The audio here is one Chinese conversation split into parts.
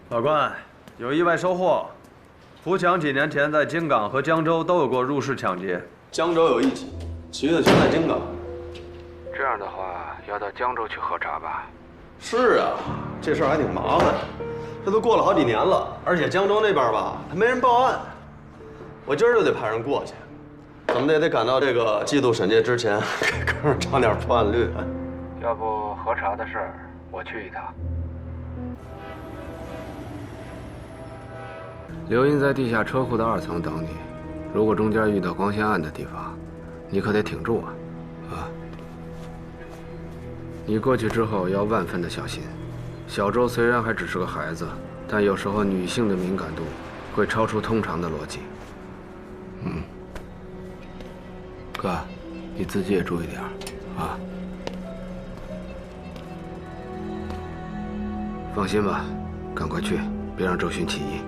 法官，有意外收获，胡强几年前在京港和江州都有过入室抢劫，江州有一起，其余的全在京港。这样的话，要到江州去核查吧？是啊，这事儿还挺麻烦，这都过了好几年了，而且江州那边吧，还没人报案。我今儿就得派人过去，怎么的也得赶到这个季度审结之前，给哥们儿涨点破案率。要不核查的事儿，我去一趟。刘英在地下车库的2层等你，如果中间遇到光线暗的地方，你可得挺住啊！啊！你过去之后要万分的小心。小周虽然还只是个孩子，但有时候女性的敏感度会超出通常的逻辑。哥，你自己也注意点啊！放心吧，赶快去，别让周迅起疑。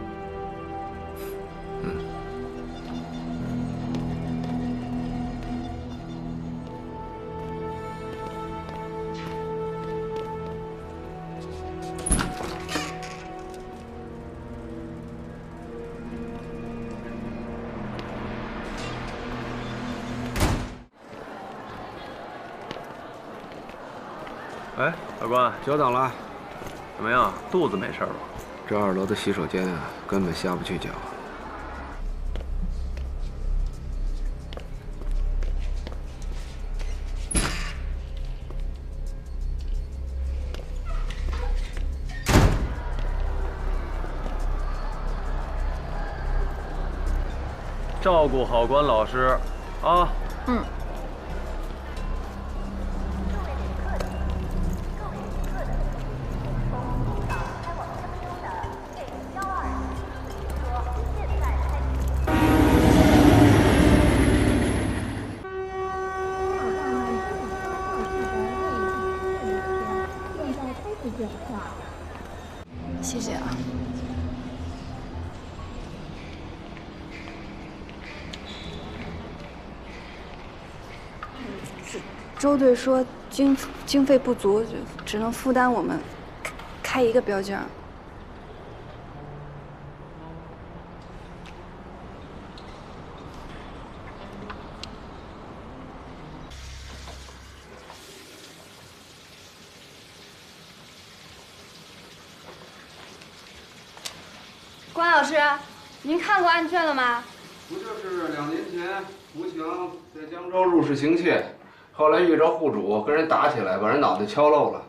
哎，法官，久等了。怎么样？肚子没事吧？这2楼的洗手间啊，根本下不去脚。照顾好关老师，啊。嗯。谢谢啊。周队说经费不足，就只能负担我们开一个标间。关老师，您看过案卷了吗？不就是2年前胡强在江州入室行窃，后来遇着户主跟人打起来，把人脑袋敲漏了，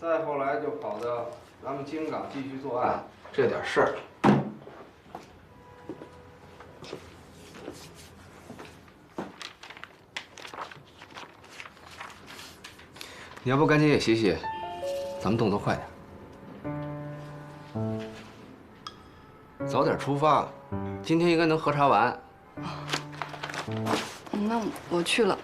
再后来就跑到咱们京港继续作案，这点事儿。你要不赶紧也洗洗，咱们动作快点。早点出发，今天应该能核查完。那我去了。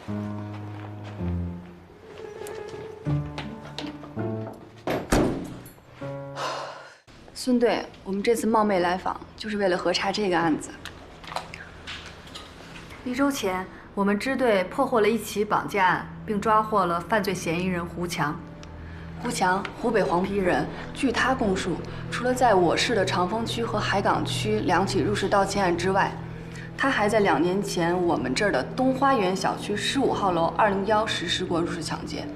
孙队，我们这次冒昧来访，就是为了核查这个案子。1周前，我们支队破获了一起绑架案，并抓获了犯罪嫌疑人胡强。胡强，湖北黄陂人。据他供述，除了在我市的长风区和海港区2起入室盗窃案之外，他还在2年前我们这儿的东花园小区15号楼201实施过入室抢劫。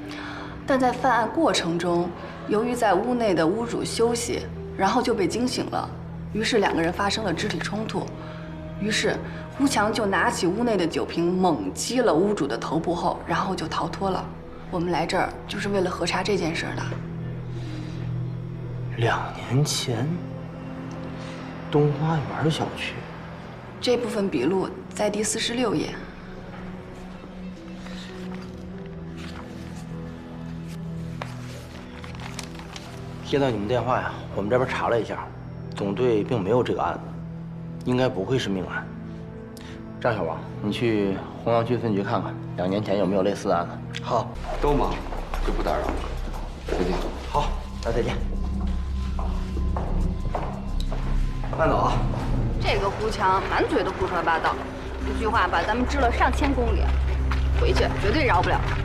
但在犯案过程中，由于在屋内的屋主休息，然后就被惊醒了，于是2个人发生了肢体冲突。于是胡强就拿起屋内的酒瓶猛击了屋主的头部后，然后就逃脱了。我们来这儿就是为了核查这件事的。2年前，东花园小区，这部分笔录在第46页。接到你们电话呀，我们这边查了一下，总队并没有这个案子，应该不会是命案。张小王，你去弘阳区分局看看，2年前有没有类似的案子。好，都忙，就不打扰了，再见。好，那再见。慢走啊。这个胡强满嘴的胡说八道，一句话把咱们支了上千公里，回去绝对饶不了他。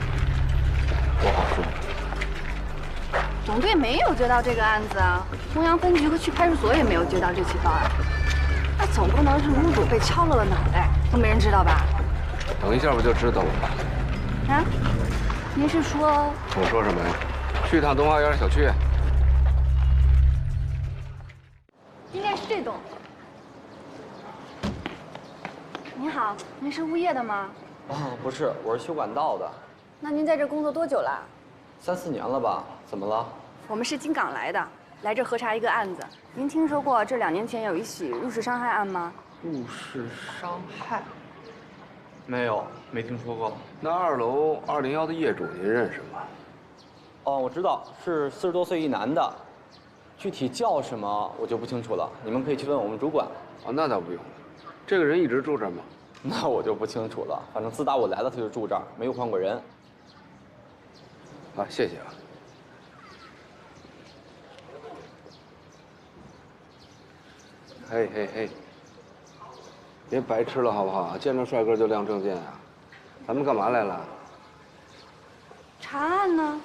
我好说。总队没有接到这个案子啊，弘阳分局和区派出所也没有接到这起报案。那总不能是屋主被敲了脑袋，都没人知道吧？等一下不就知道了吗？啊？您是说？我说什么呀？去趟东花园小区。应该是这栋。您好，您是物业的吗？不是，我是修管道的那您在这工作多久了，3、4年了吧？怎么了？我们是京港来的，来这核查一个案子。您听说过这2年前有一起入室伤害案吗？入室伤害？没有，没听说过。那2楼201的业主您认识吗？哦，我知道，是40多岁一男的，具体叫什么我就不清楚了，你们可以去问我们主管。哦，那倒不用了。这个人一直住这儿吗？那我就不清楚了，反正自打我来了他就住这儿，没有换过人。啊，谢谢啊。嘿嘿嘿，别白吃了好不好？见着帅哥就亮证件啊！咱们干嘛来了？查案呢？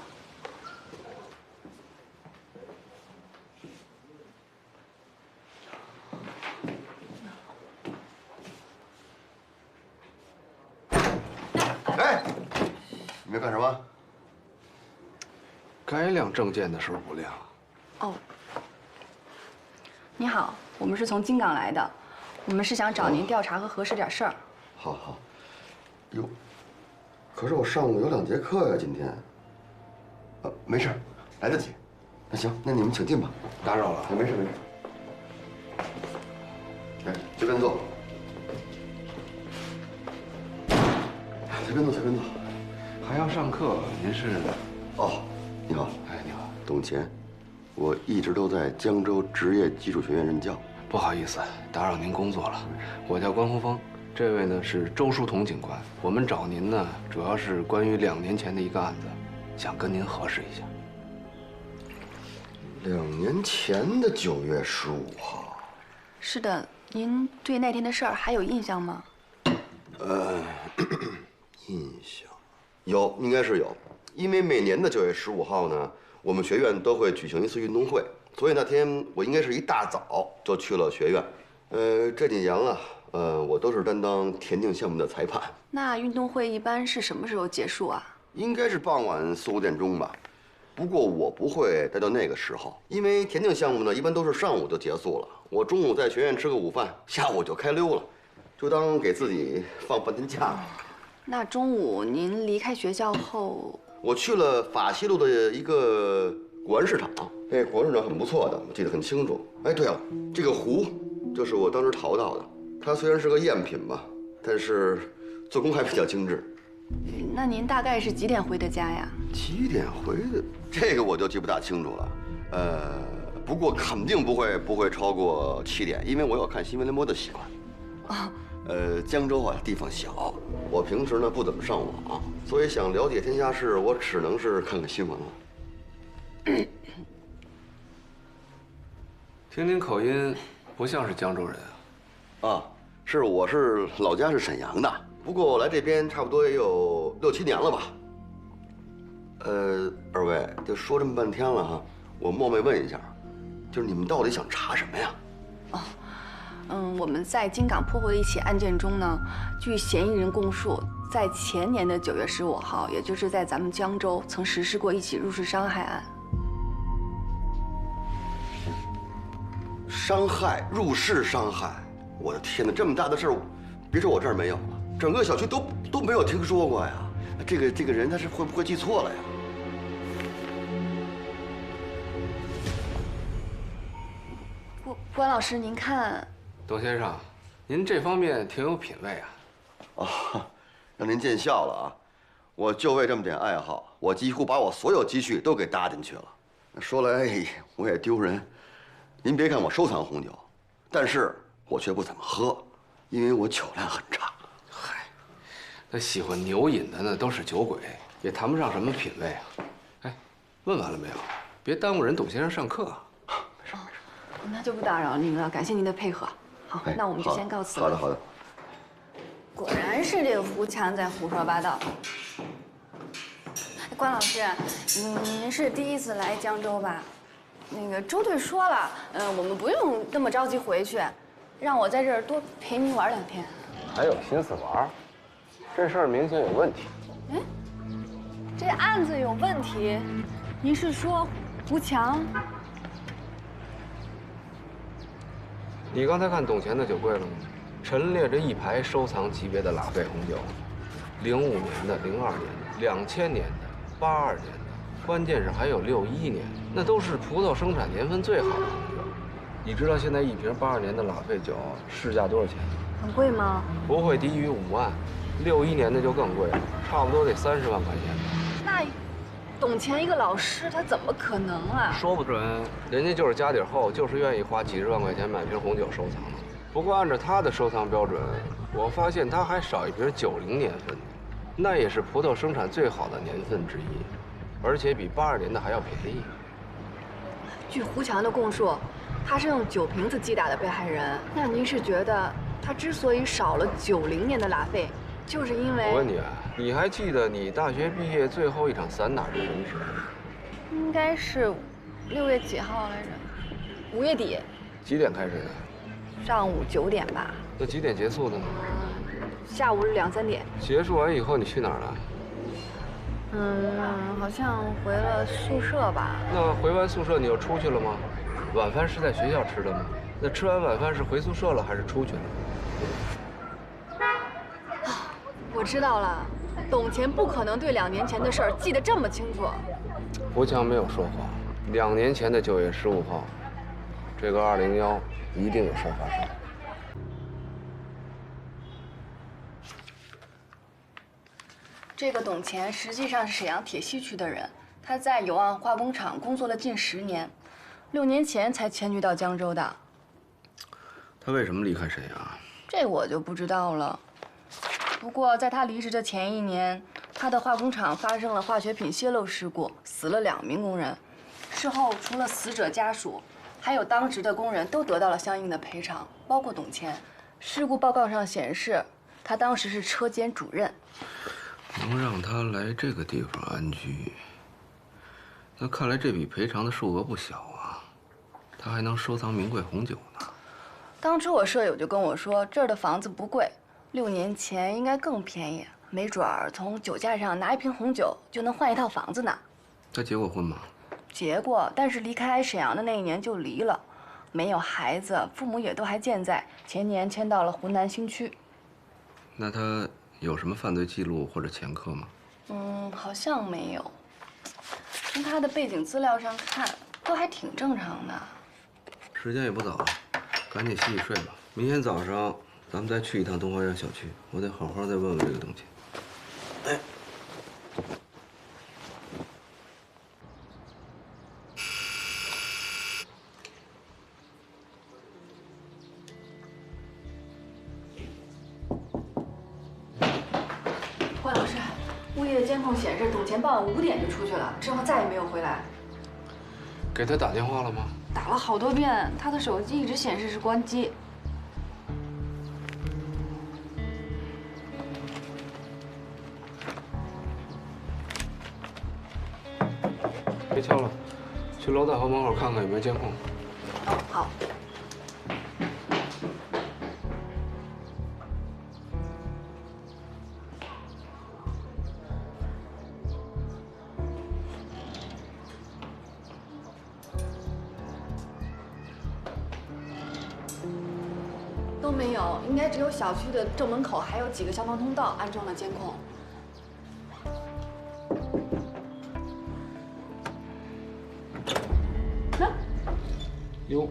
哎，你们干什么？该亮证件的时候不亮。哦，你好，我们是从京港来的，我们是想找您调查和核实点事儿。好好。哟，可是我上午有2节课呀，今天。没事，来得及。那行，那你们请进吧。打扰了。没事没事。来，随便坐。随便坐，随便坐。还要上课？您是？哦，你好。哎，你好。董乾，我一直都在江州职业技术学院任教。不好意思，打扰您工作了。我叫关洪峰，这位呢是周书彤警官。我们找您呢，主要是关于2年前的一个案子，想跟您核实一下。 2年前的9月15号。是的，您对那天的事儿还有印象吗？印象有，应该是有，因为每年的9月15号呢，我们学院都会举行一次运动会，所以那天我应该是一大早就去了学院。这几年了，我都是担当田径项目的裁判。那运动会一般是什么时候结束啊？应该是傍晚4、5点钟吧。 不过我不会待到那个时候，因为田径项目呢，一般都是上午就结束了。我中午在学院吃个午饭，下午就开溜了，就当给自己放半天假。那中午您离开学校后，我去了法西路的一个古玩市场，那古玩市场很不错的，我记得很清楚。哎，对了，这个壶就是我当时淘到的，它虽然是个赝品吧，但是做工还比较精致。 那您大概是几点回的家呀？几点回的？这个我就记不大清楚了。不过肯定不会超过7点，因为我有看新闻联播的习惯。哦，江州啊地方小，我平时呢不怎么上网，所以想了解天下事，我只能是看看新闻了。听您口音，不像是江州人啊。啊，我是老家是沈阳的。 不过我来这边差不多也有6、7年了吧。二位就说这么半天了哈，我冒昧问一下，就是你们到底想查什么呀？哦，我们在京港破获的一起案件中呢，据嫌疑人供述，在前年的9月15号，也就是在咱们江州曾实施过一起入室伤害案。伤害，入室伤害！我的天哪，这么大的事儿，别说我这儿没有了。 整个小区都没有听说过呀，这个人他是会不会记错了呀？关老师，您看，董先生，您这方面挺有品位啊。啊，让您见笑了啊！我就为这么点爱好，我几乎把我所有积蓄都给搭进去了。说来我也丢人，您别看我收藏红酒，但是我却不怎么喝，因为我酒量很差。嗨，那喜欢牛饮的呢都是酒鬼，也谈不上什么品味啊。哎，问完了没有？别耽误人董先生上课。没事没事，那就不打扰您了，感谢您的配合。好，那我们就先告辞了。好的好的。果然是这个胡强在胡说八道。关老师，您是第一次来江州吧？那个周队说了，我们不用那么着急回去，让我在这儿多陪您玩2天。还有心思玩？这事儿明显有问题。哎，这案子有问题？您是说胡强？你刚才看董钱的酒柜了吗？陈列着一排收藏级别的拉菲红酒，05年的、02年的、2000年的、82年的，关键是还有61年，那都是葡萄生产年份最好的红酒。你知道现在一瓶82年的拉菲酒市价多少钱吗？很贵吗？不会低于5万，61年的就更贵了，差不多得30万块钱。那董钱一个老师，他怎么可能啊？说不准，人家就是家底厚，就是愿意花几十万块钱买瓶红酒收藏的。不过按照他的收藏标准，我发现他还少一瓶90年份的，那也是葡萄生产最好的年份之一，而且比82年的还要便宜。据胡强的供述，他是用酒瓶子击打的被害人。那您是觉得他之所以少了90年的拉菲，就是因为……我问你啊，你还记得你大学毕业最后一场散打是什么时候？应该是6月几号来着？5月底。几点开始的？上午9点吧。那几点结束的呢？下午2、3点。结束完以后你去哪儿了？好像回了宿舍吧。那回完宿舍你又出去了吗？晚饭是在学校吃的吗？那吃完晚饭是回宿舍了还是出去了？我知道了，董钱不可能对2年前的事儿记得这么清楚。胡强没有说谎，2年前的9月15号，这个201一定有事儿发生。这个董钱实际上是沈阳铁西区的人，他在友岸化工厂工作了近10年，6年前才迁居到江州的。他为什么离开沈阳？这我就不知道了。不过在他离职的前1年，他的化工厂发生了化学品泄漏事故，死了2名工人。事后，除了死者家属，还有当值的工人都得到了相应的赔偿，包括董钱。事故报告上显示，他当时是车间主任。能让他来这个地方安居，那看来这笔赔偿的数额不小啊。他还能收藏名贵红酒呢。当初我舍友就跟我说，这儿的房子不贵，6年前应该更便宜，没准儿从酒架上拿一瓶红酒就能换一套房子呢。他结过婚吗？结过，但是离开沈阳的那1年就离了，没有孩子，父母也都还健在。前年迁到了湖南新区。那他有什么犯罪记录或者前科吗？好像没有。从他的背景资料上看，都还挺正常的。时间也不早了，赶紧洗洗睡吧。明天早上咱们再去一趟东花园小区，我得好好再问问这个东西。哎。关老师，物业监控显示，董钱傍晚5点就出去了，之后再也没有回来。给他打电话了吗？打了好多遍，他的手机一直显示是关机。别敲了，去楼大河门口看看有没有监控。哦，好。都没有，应该只有小区的正门口还有几个消防通道安装了监控。哟，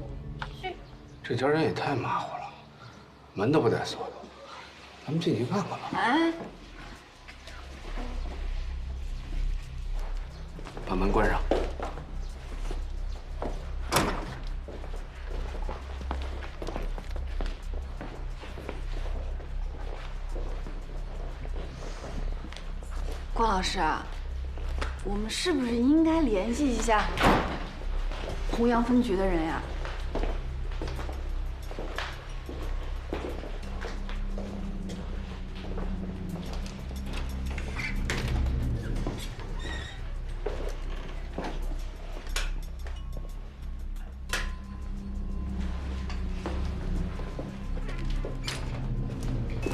这家人也太马虎了，门都不带锁的。咱们进去看看吧。哎，把门关上。老师，我们是不是应该联系一下弘扬分局的人呀？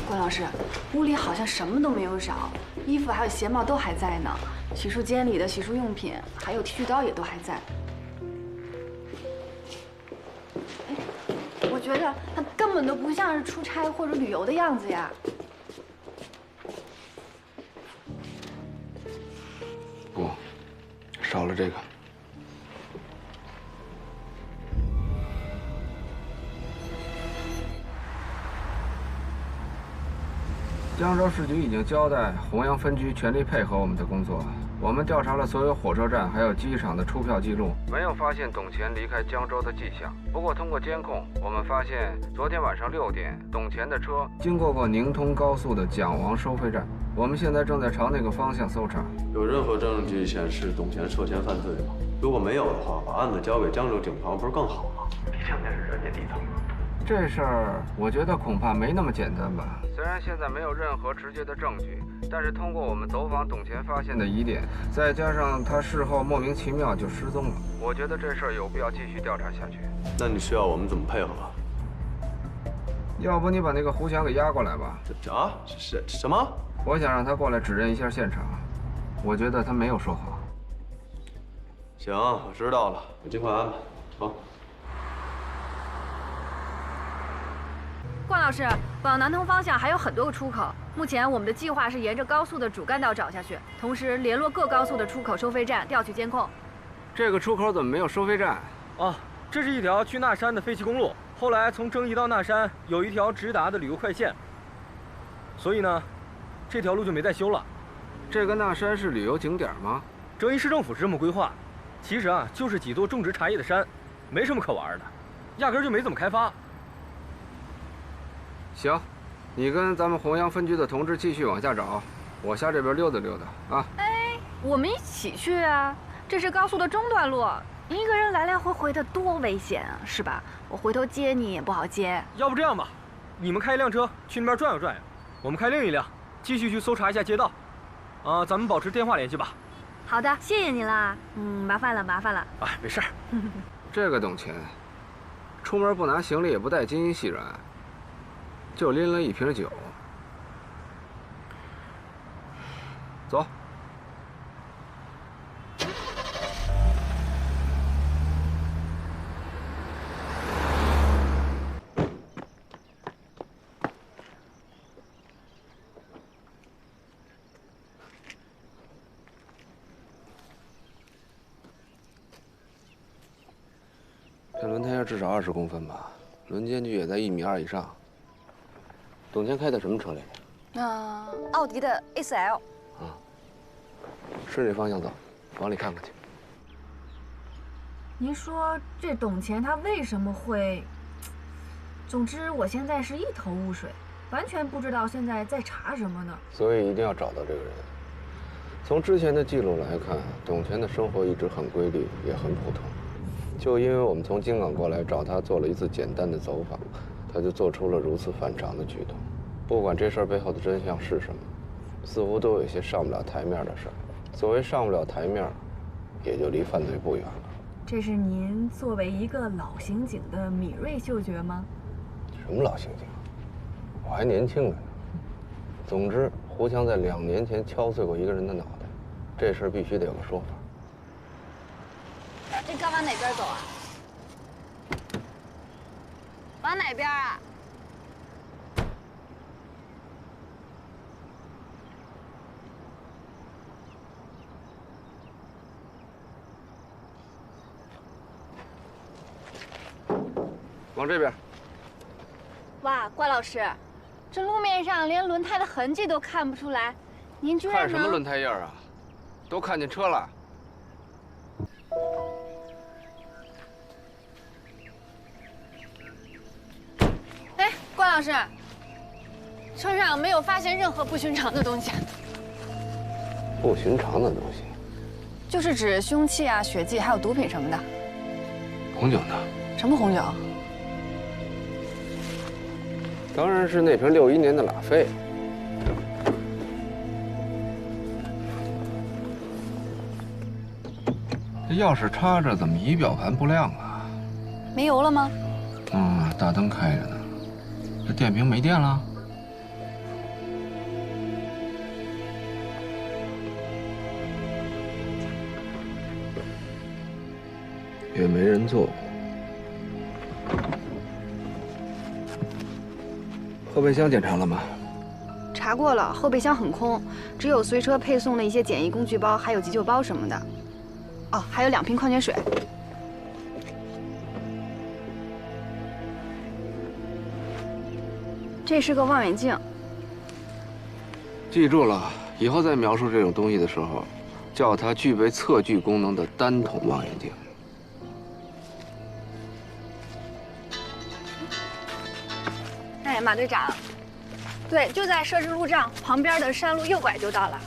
关老师，屋里好像什么都没有少，衣服还有鞋帽都还在呢，洗漱间里的洗漱用品还有剃须刀也都还在。哎，我觉得他根本都不像是出差或者旅游的样子呀。不，少了这个。江州市局已经交代弘扬分局全力配合我们的工作。我们调查了所有火车站还有机场的出票记录，没有发现董钱离开江州的迹象。不过通过监控，我们发现昨天晚上6点，董钱的车经过宁通高速的蒋王收费站。我们现在正在朝那个方向搜查。有任何证据显示董钱涉嫌犯罪吗？如果没有的话，把案子交给江州警方不是更好吗？毕竟那是人家地头。这事儿我觉得恐怕没那么简单吧。虽然现在没有任何直接的证据，但是通过我们走访董钱发现的疑点，再加上他事后莫名其妙就失踪了，我觉得这事儿有必要继续调查下去。那你需要我们怎么配合？要不你把那个胡强给押过来吧。什么？我想让他过来指认一下现场，我觉得他没有说谎。行，我知道了，我尽快安排。好。关老师，往南通方向还有很多个出口。目前我们的计划是沿着高速的主干道找下去，同时联络各高速的出口收费站，调取监控。这个出口怎么没有收费站？啊，这是一条去那山的废弃公路。后来从征夷到那山有一条直达的旅游快线，所以呢，这条路就没再修了。这个那山是旅游景点吗？征夷市政府是这么规划，其实啊，就是几座种植茶叶的山，没什么可玩的，压根就没怎么开发。行，你跟咱们弘扬分局的同志继续往下找，我下这边溜达溜达啊。哎，我们一起去啊！这是高速的中段路，你一个人来来回回的多危险啊，是吧？我回头接你也不好接。要不这样吧，你们开一辆车去那边转悠转悠，我们开另一辆，继续去搜查一下街道。咱们保持电话联系吧。好的，谢谢你啦。麻烦了，麻烦了。哎，没事儿。这个董钱，出门不拿行李，也不带金银细软。就拎了一瓶酒，走。这轮胎要至少20公分吧，轮间距也在1.2米以上。董钱开的什么车来着？奥迪的 A4L。顺这方向走，往里看看去。您说这董钱他为什么会？总之，我现在是一头雾水，完全不知道现在在查什么呢。所以一定要找到这个人。从之前的记录来看，董钱的生活一直很规律，也很普通。就因为我们从京港过来找他做了一次简单的走访，他就做出了如此反常的举动。不管这事儿背后的真相是什么，似乎都有一些上不了台面的事儿。所谓上不了台面，也就离犯罪不远了。这是您作为一个老刑警的敏锐嗅觉吗？什么老刑警？我还年轻着呢。总之，胡强在2年前敲碎过一个人的脑袋，这事儿必须得有个说法。这该往哪边走啊？往哪边啊？往这边。哇，关老师，这路面上连轮胎的痕迹都看不出来，您居然看什么轮胎印啊？都看见车了。哎，关老师，车上没有发现任何不寻常的东西。不寻常的东西。就是指凶器啊、血迹，还有毒品什么的。红酒呢？什么红酒？当然是那瓶61年的拉菲。这钥匙插着，怎么仪表盘不亮啊？没油了吗？大灯开着呢。这电瓶没电了？也没人坐过。后备箱检查了吗？查过了，后备箱很空，只有随车配送的一些简易工具包，还有急救包什么的。哦，还有2瓶矿泉水。这是个望远镜。记住了，以后在描述这种东西的时候，叫它具备测距功能的单筒望远镜。哎，马队长，对，就在设置路障旁边的山路右拐就到了。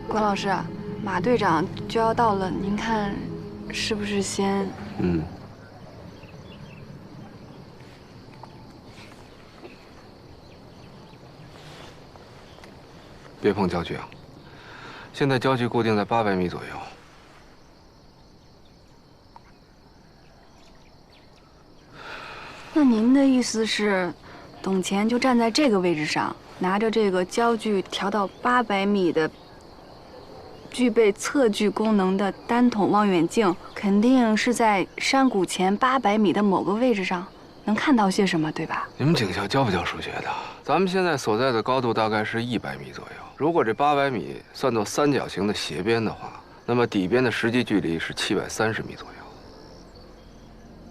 关老师，马队长就要到了，您看是不是先？别碰焦距啊！现在焦距固定在800米左右。那您的意思是，董乾就站在这个位置上，拿着这个焦距调到800米的、具备测距功能的单筒望远镜，肯定是在山谷前800米的某个位置上，能看到些什么，对吧？你们警校教不教数学的？咱们现在所在的高度大概是100米左右。如果这800米算作三角形的斜边的话，那么底边的实际距离是730米左右。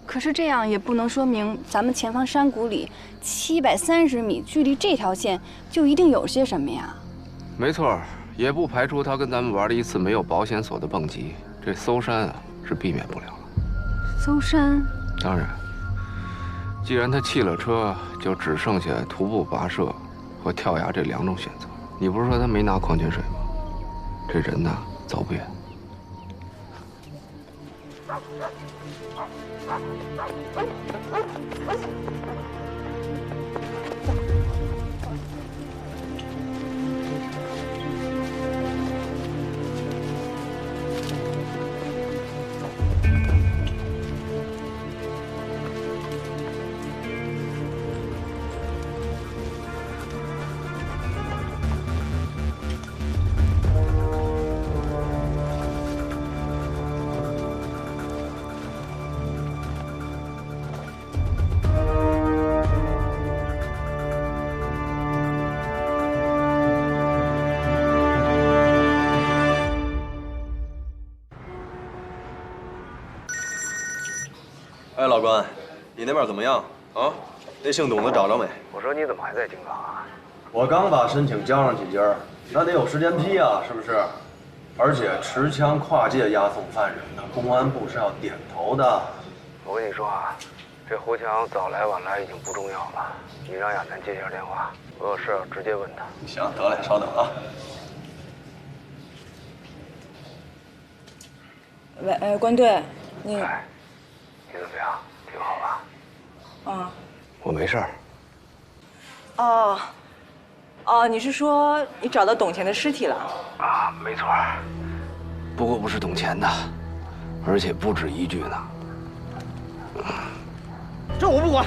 可是这样也不能说明咱们前方山谷里730米距离这条线就一定有些什么呀？没错，也不排除他跟咱们玩了一次没有保险锁的蹦极。这搜山啊是避免不了了。搜山？当然，既然他弃了车，就只剩下徒步跋涉和跳崖这2种选择。你不是说他没拿矿泉水吗？这人呐，走不远。哎，老关，你那边怎么样啊？那姓董的找着没？我说你怎么还在京港啊？我刚把申请交上去，今儿那得有时间批啊，是不是？而且持枪跨界押送犯人呢，公安部是要点头的。我跟你说啊，这胡强早来晚来已经不重要了，你让亚楠接下电话，我有事要直接问他。行，得嘞，稍等啊。喂，关队，你怎么样？挺好吧？啊？我没事儿。哦，你是说你找到董乾的尸体了？啊，没错。不过不是董乾的，而且不止一具呢。这我不管，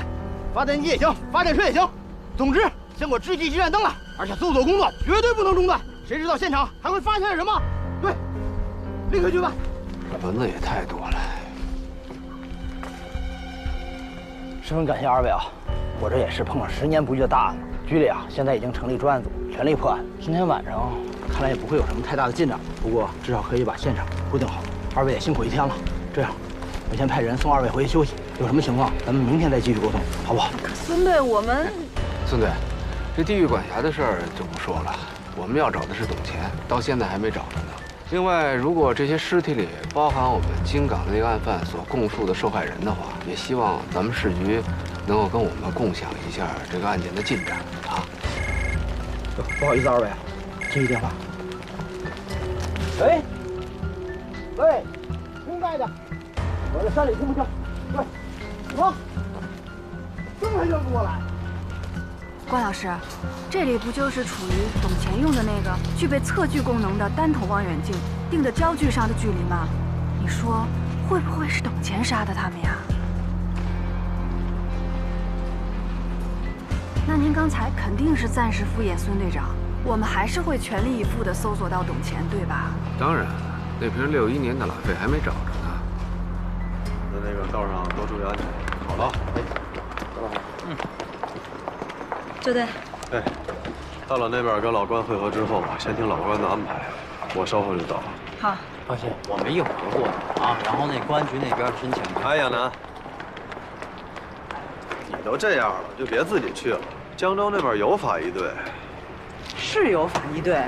发电机也行，发电车也行，总之先给我支起急闪灯来，而且搜索工作绝对不能中断。谁知道现场还会发现什么？对，立刻去办。蚊子也太多了。十分感谢2位啊！我这也是碰上10年不遇的大案了。局里啊，现在已经成立专案组，全力破案。今天晚上看来也不会有什么太大的进展，不过至少可以把现场固定好。2位也辛苦1天了，这样，我先派人送2位回去休息。有什么情况，咱们明天再继续沟通，好不好？可孙队，我们孙队，这地狱管辖的事儿就不说了，我们要找的是董乾，到现在还没找着呢。另外，如果这些尸体里包含我们京港的那个案犯所供述的受害人的话，也希望咱们市局能够跟我们共享一下这个案件的进展啊。不好意思，二位，接一电话。喂，喂，明白的，我在山里听不清。喂，什么？这么还认不过来？关老师，这里不就是处于董乾用的那个具备测距功能的单头望远镜定的焦距上的距离吗？你说会不会是董乾杀的他们呀？那您刚才肯定是暂时敷衍孙队长，我们还是会全力以赴地搜索到董乾，对吧？当然了，那瓶61年的拉菲还没找着呢。在那个道上多注意安全。好了，周队，哎，到了那边跟老关会合之后，先听老关的安排，我稍后就到。好。放心，我们一会儿就过去啊。然后那公安局那边申请。哎，亚楠，你都这样了，就别自己去了。江州那边有法医队。是有法医队，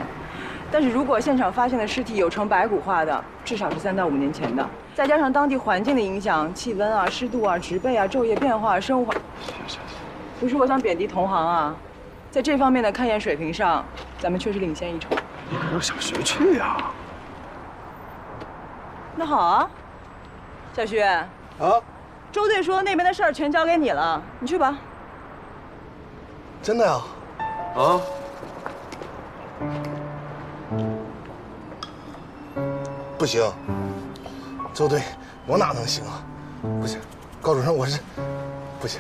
但是如果现场发现的尸体有呈白骨化的，至少是3到5年前的，再加上当地环境的影响，气温啊、湿度啊、植被啊、昼夜变化、生物化。行。不是我想贬低同行啊，在这方面的勘验水平上，咱们确实领先一筹。你可是小徐去呀？那好啊，小徐。啊。周队说那边的事儿全交给你了，你去吧。真的呀？啊？不行，周队，我哪能行啊？不行，高主任，我是不行。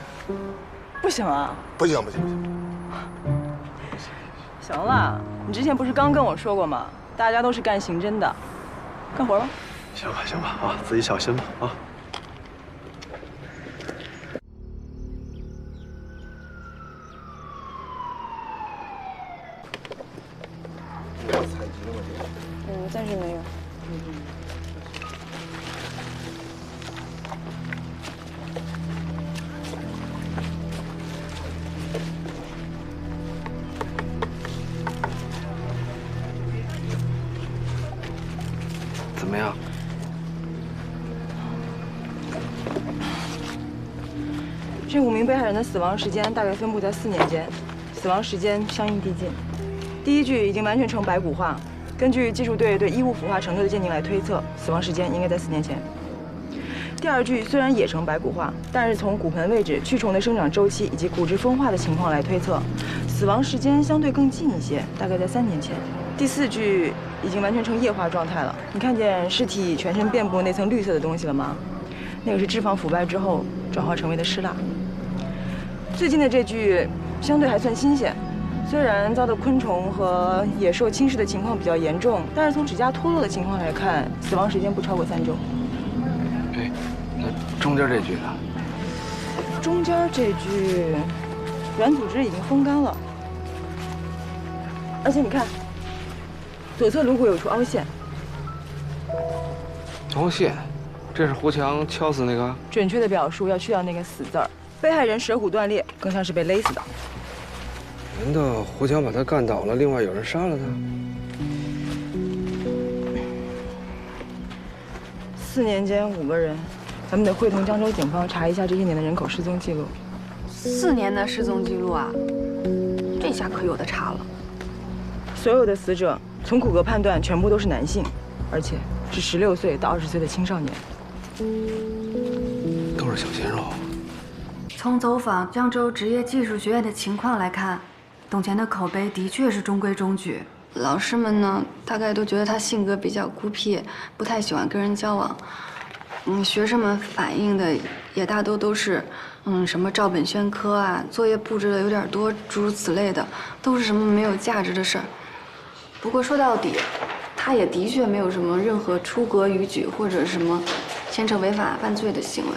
不行啊？不行。行了，你之前不是刚跟我说过吗？大家都是干刑侦的，干活吧。行吧啊，自己小心吧啊。暂时没有。怎么样？这5名被害人的死亡时间大概分布在4年间，死亡时间相应递进。第一具已经完全呈白骨化，根据技术队对衣物腐化程度的鉴定来推测，死亡时间应该在4年前。第二具虽然也呈白骨化，但是从骨盆位置、蛆虫的生长周期以及骨质风化的情况来推测，死亡时间相对更近一些，大概在3年前。第4具已经完全呈液化状态了，你看见尸体全身遍布那层绿色的东西了吗？那个是脂肪腐败之后转化成为的尸蜡。最近的这具相对还算新鲜，虽然遭到昆虫和野兽侵蚀的情况比较严重，但是从指甲脱落的情况来看，死亡时间不超过3周。哎，那中间这具呢？中间这具软组织已经风干了，而且你看，左侧颅骨有处凹陷。凹陷，这是胡强敲死那个？准确的表述要去掉那个“死”字儿。被害人舌骨断裂，更像是被勒死的。难道胡强把他干倒了，另外有人杀了他？4年间5个人，咱们得会同江州警方查一下这些年的人口失踪记录。4年的失踪记录啊，这下可有的查了。所有的死者从骨骼判断全部都是男性，而且是16岁到20岁的青少年，都是小鲜肉。从走访江州职业技术学院的情况来看，董乾的口碑的确是中规中矩。老师们呢，大概都觉得他性格比较孤僻，不太喜欢跟人交往。学生们反映的也大多都是，什么照本宣科啊，作业布置的有点多，诸如此类的，都是什么没有价值的事儿。不过说到底，他也的确没有什么任何出格逾矩或者什么牵扯违法犯罪的行为。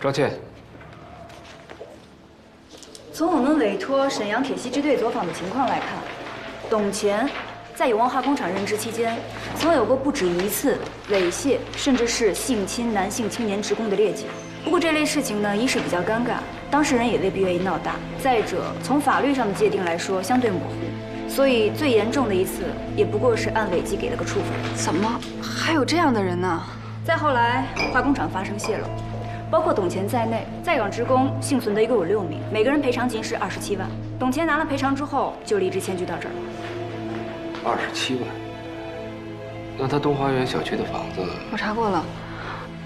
赵倩，从我们委托沈阳铁西支队走访的情况来看，董乾在永旺化工厂任职期间，曾有过不止1次猥亵甚至是性侵男性青年职工的劣迹。不过这类事情呢，一是比较尴尬，当事人也未必愿意闹大；再者，从法律上的界定来说，相对模糊，所以最严重的一次也不过是按违纪给了个处分。怎么还有这样的人呢？再后来，化工厂发生泄漏，包括董钱在内，在岗职工幸存的一共有6名，每个人赔偿金是27万。董钱拿了赔偿之后，就离职迁居到这儿了。27万？那他东华园小区的房子？我查过了，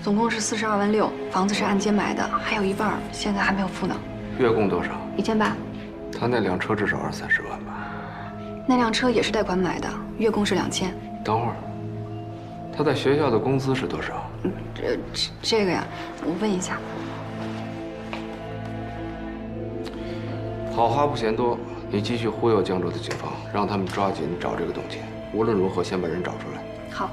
总共是42万6，房子是按揭买的，还有一半现在还没有付呢。月供多少？1800。他那辆车至少20-30万吧？那辆车也是贷款买的，月供是2000。等会儿，他在学校的工资是多少？这个呀，我问一下。好话不嫌多，你继续忽悠江州的警方，让他们抓紧找这个董钱，无论如何先把人找出来。好。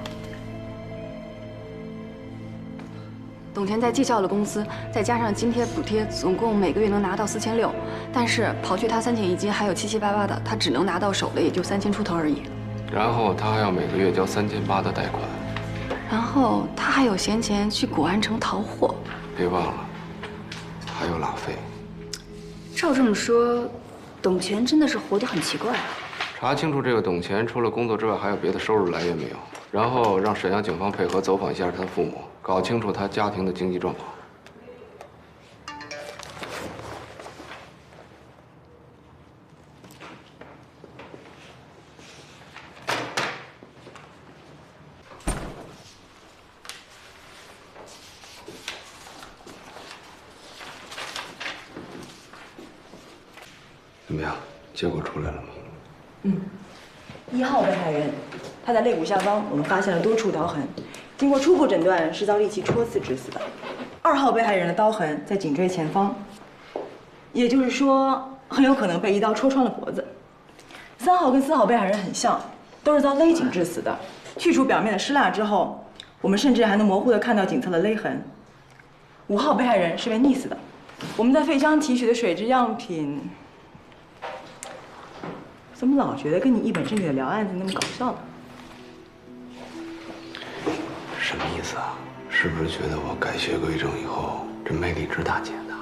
董钱在技校的工资，再加上津贴补贴，总共每个月能拿到4600，但是刨去他3险1金，还有7七8八的，他只能拿到手的也就3000出头而已。然后他还要每个月交3800的贷款。然后他还有闲钱去古玩城淘货。别忘了，还有拉菲。照这么说，董钱真的是活得很奇怪啊。查清楚这个董钱除了工作之外还有别的收入来源没有，然后让沈阳警方配合走访一下他的父母，搞清楚他家庭的经济状况。怎么样？结果出来了吗？ 1号被害人，他在肋骨下方我们发现了多处刀痕，经过初步诊断是遭利器戳刺致死的。2号被害人的刀痕在颈椎前方，也就是说很有可能被一刀戳穿了脖子。3号跟4号被害人很像，都是遭勒颈致死的。去除表面的湿蜡之后，我们甚至还能模糊地看到颈侧的勒痕。5号被害人是被溺死的，我们在肺腔提取的水质样品。 怎么老觉得跟你一本正经的聊案子那么搞笑呢？什么意思啊？是不是觉得我改邪归正以后，这魅力值大减呢？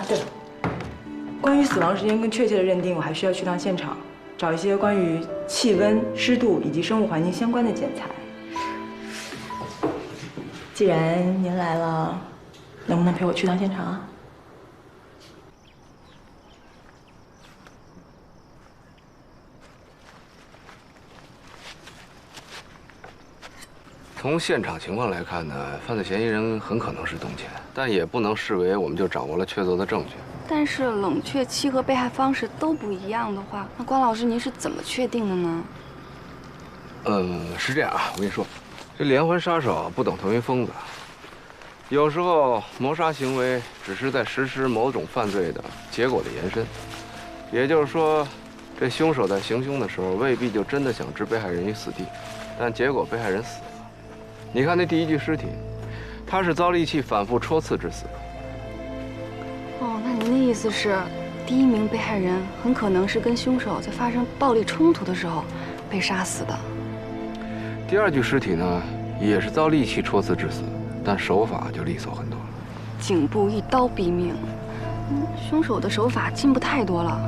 对了，关于死亡时间跟确切的认定，我还需要去趟现场，找一些关于气温、湿度以及生物环境相关的检材。既然您来了，能不能陪我去趟现场啊？ 从现场情况来看呢，犯罪嫌疑人很可能是董钱，但也不能视为我们就掌握了确凿的证据。但是冷却期和被害方式都不一样的话，那关老师您是怎么确定的呢？是这样啊，我跟你说，这连环杀手不等同于疯子，有时候谋杀行为只是在实施某种犯罪的结果的延伸，也就是说，这凶手在行凶的时候未必就真的想置被害人于死地，但结果被害人死了。 你看那第1具尸体，他是遭利器反复戳刺致死的。哦，那您的意思是，第1名被害人很可能是跟凶手在发生暴力冲突的时候被杀死的。第2具尸体呢，也是遭利器戳刺致死，但手法就利索很多了。颈部一刀毙命，凶手的手法进步太多了。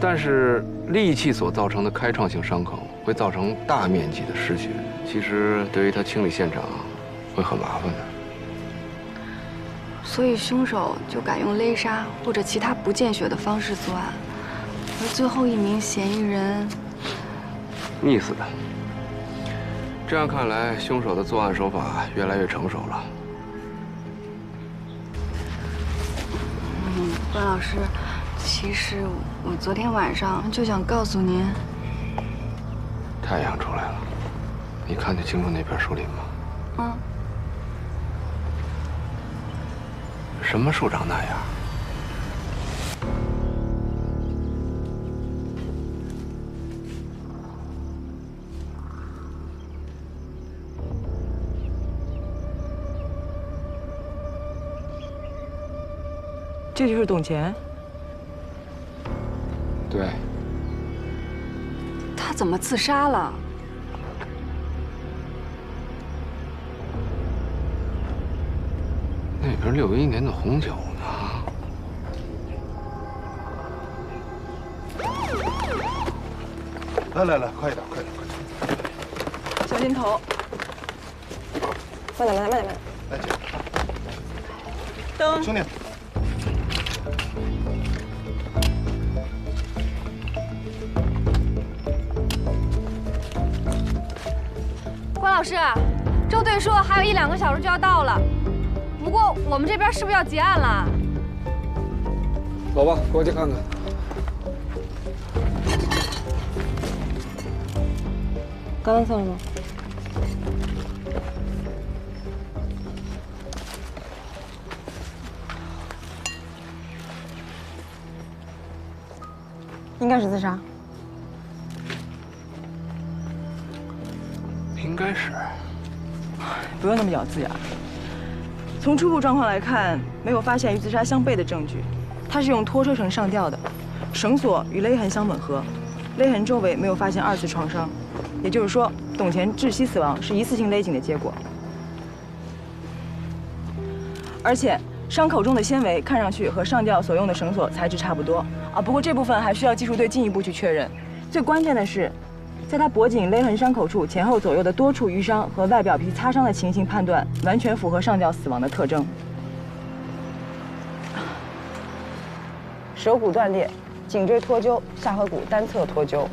但是利器所造成的开创性伤口会造成大面积的失血。 其实对于他清理现场会很麻烦的，所以凶手就改用勒杀或者其他不见血的方式作案，而最后1名嫌疑人溺死的。这样看来，凶手的作案手法越来越成熟了。关老师，其实我昨天晚上就想告诉您，太阳出来了。 你看得清楚那片树林吗？什么树长那样？这就是董钱。对。他怎么自杀了？ 那边61年的红酒呢？来，快一点，快点！小心头。慢点，慢点，慢点，慢点。来，姐。灯。兄弟。关老师，周队说还有1-2个小时就要到了，不过我们这边是不是要结案了？走吧，过去看看。刚刚算了吗？应该是自杀。应该是。不用那么咬字呀。从初步状况来看，没有发现与自杀相悖的证据。他是用拖车绳上吊的，绳索与勒痕相吻合，勒痕周围没有发现2次创伤，也就是说，董乾窒息死亡是一次性勒紧的结果。而且伤口中的纤维看上去和上吊所用的绳索材质差不多啊，不过这部分还需要技术队进一步去确认。最关键的是，在他脖颈勒痕伤口处前后左右的多处淤伤和外表皮擦伤的情形判断，完全符合上吊死亡的特征。手骨断裂，颈椎脱臼，下颌骨单侧脱臼。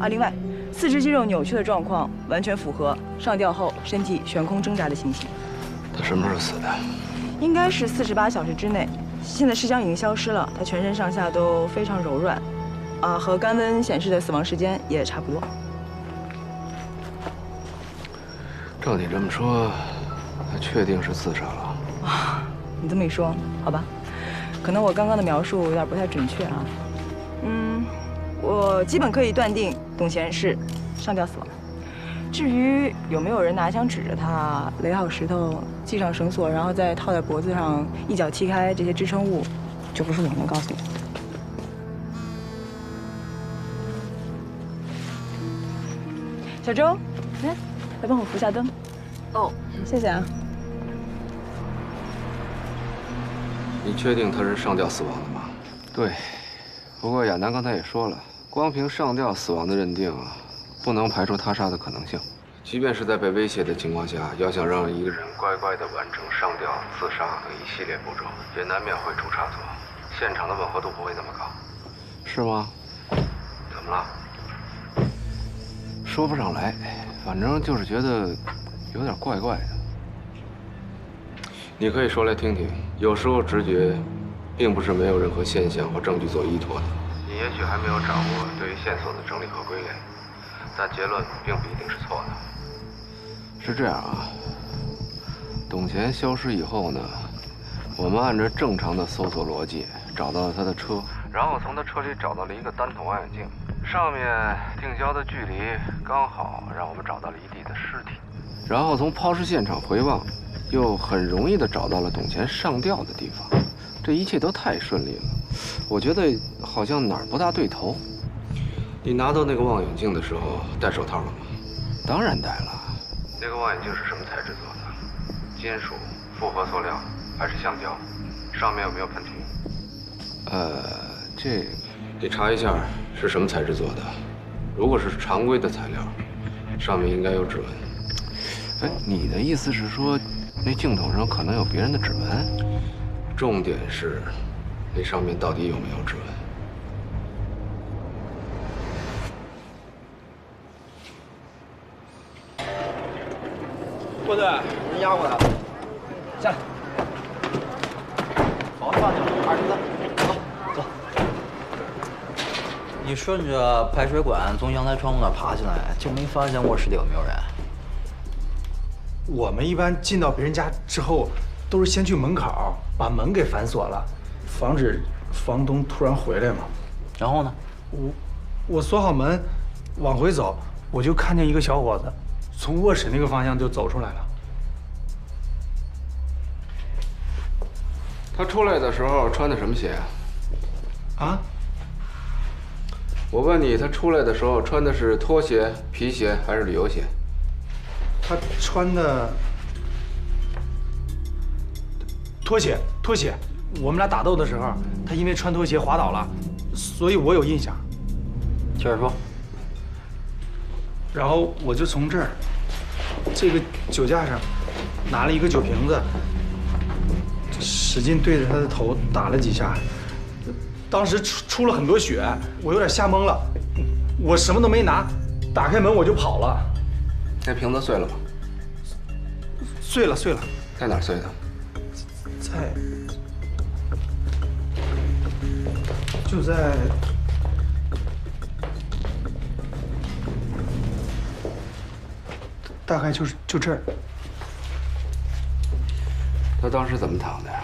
啊，另外，四肢肌肉扭曲的状况完全符合上吊后身体悬空挣扎的情形。他什么时候死的？应该是48小时之内。现在尸僵已经消失了，他全身上下都非常柔软，啊，和肝温显示的死亡时间也差不多。照你这么说，他确定是自杀了。啊，你这么一说，好吧，可能我刚刚的描述有点不太准确啊。我基本可以断定董乾是上吊死亡。至于有没有人拿枪指着他，垒好石头，系上绳索，然后再套在脖子上，一脚踢开这些支撑物，就不是我能告诉你的。小周，来帮我扶下灯。哦，谢谢啊。你确定他是上吊死亡的吗？对，不过亚楠刚才也说了，光凭上吊死亡的认定啊，不能排除他杀的可能性。即便是在被威胁的情况下，要想让一个人乖乖地完成上吊、自杀等一系列步骤，也难免会出差错。现场的吻合度不会那么高，是吗？怎么了？说不上来，反正就是觉得有点怪怪的。你可以说来听听。有时候直觉，并不是没有任何现象或证据做依托的。你也许还没有掌握对于线索的整理和归类，但结论并不一定是错的。是这样啊，董乾消失以后呢，我们按照正常的搜索逻辑找到了他的车，然后从他车里找到了一个单筒望远镜，上面定焦的距离刚好让我们找到了一地的尸体，然后从抛尸现场回望，又很容易地找到了董乾上吊的地方，这一切都太顺利了。我觉得好像哪儿不大对头。你拿到那个望远镜的时候戴手套了吗？当然戴了。那个望远镜是什么材质做的？金属、复合塑料还是橡胶？上面有没有喷涂？这你查一下是什么材质做的。如果是常规的材料，上面应该有指纹。哎，你的意思是说，那镜头上可能有别人的指纹？重点是，那上面到底有没有指纹？郭队，人押过来了，下来。房子放进203，走。你顺着排水管从阳台窗户那爬进来，就没发现卧室里有没有人？我们一般进到别人家之后，都是先去门口把门给反锁了，防止房东突然回来嘛。然后呢？我锁好门，往回走，我就看见一个小伙子从卧室那个方向就走出来了。他出来的时候穿的什么鞋啊？啊？我问你，他出来的时候穿的是拖鞋、皮鞋还是旅游鞋？他穿的拖鞋。我们俩打斗的时候，他因为穿拖鞋滑倒了，所以我有印象。接着说。然后我就从这儿这个酒架上拿了一个酒瓶子，使劲对着他的头打了几下。当时出了很多血，我有点吓懵了，我什么都没拿，打开门我就跑了。那瓶子碎了吗？碎了，碎了。在哪儿碎的？就在大概就这儿。他当时怎么躺的呀？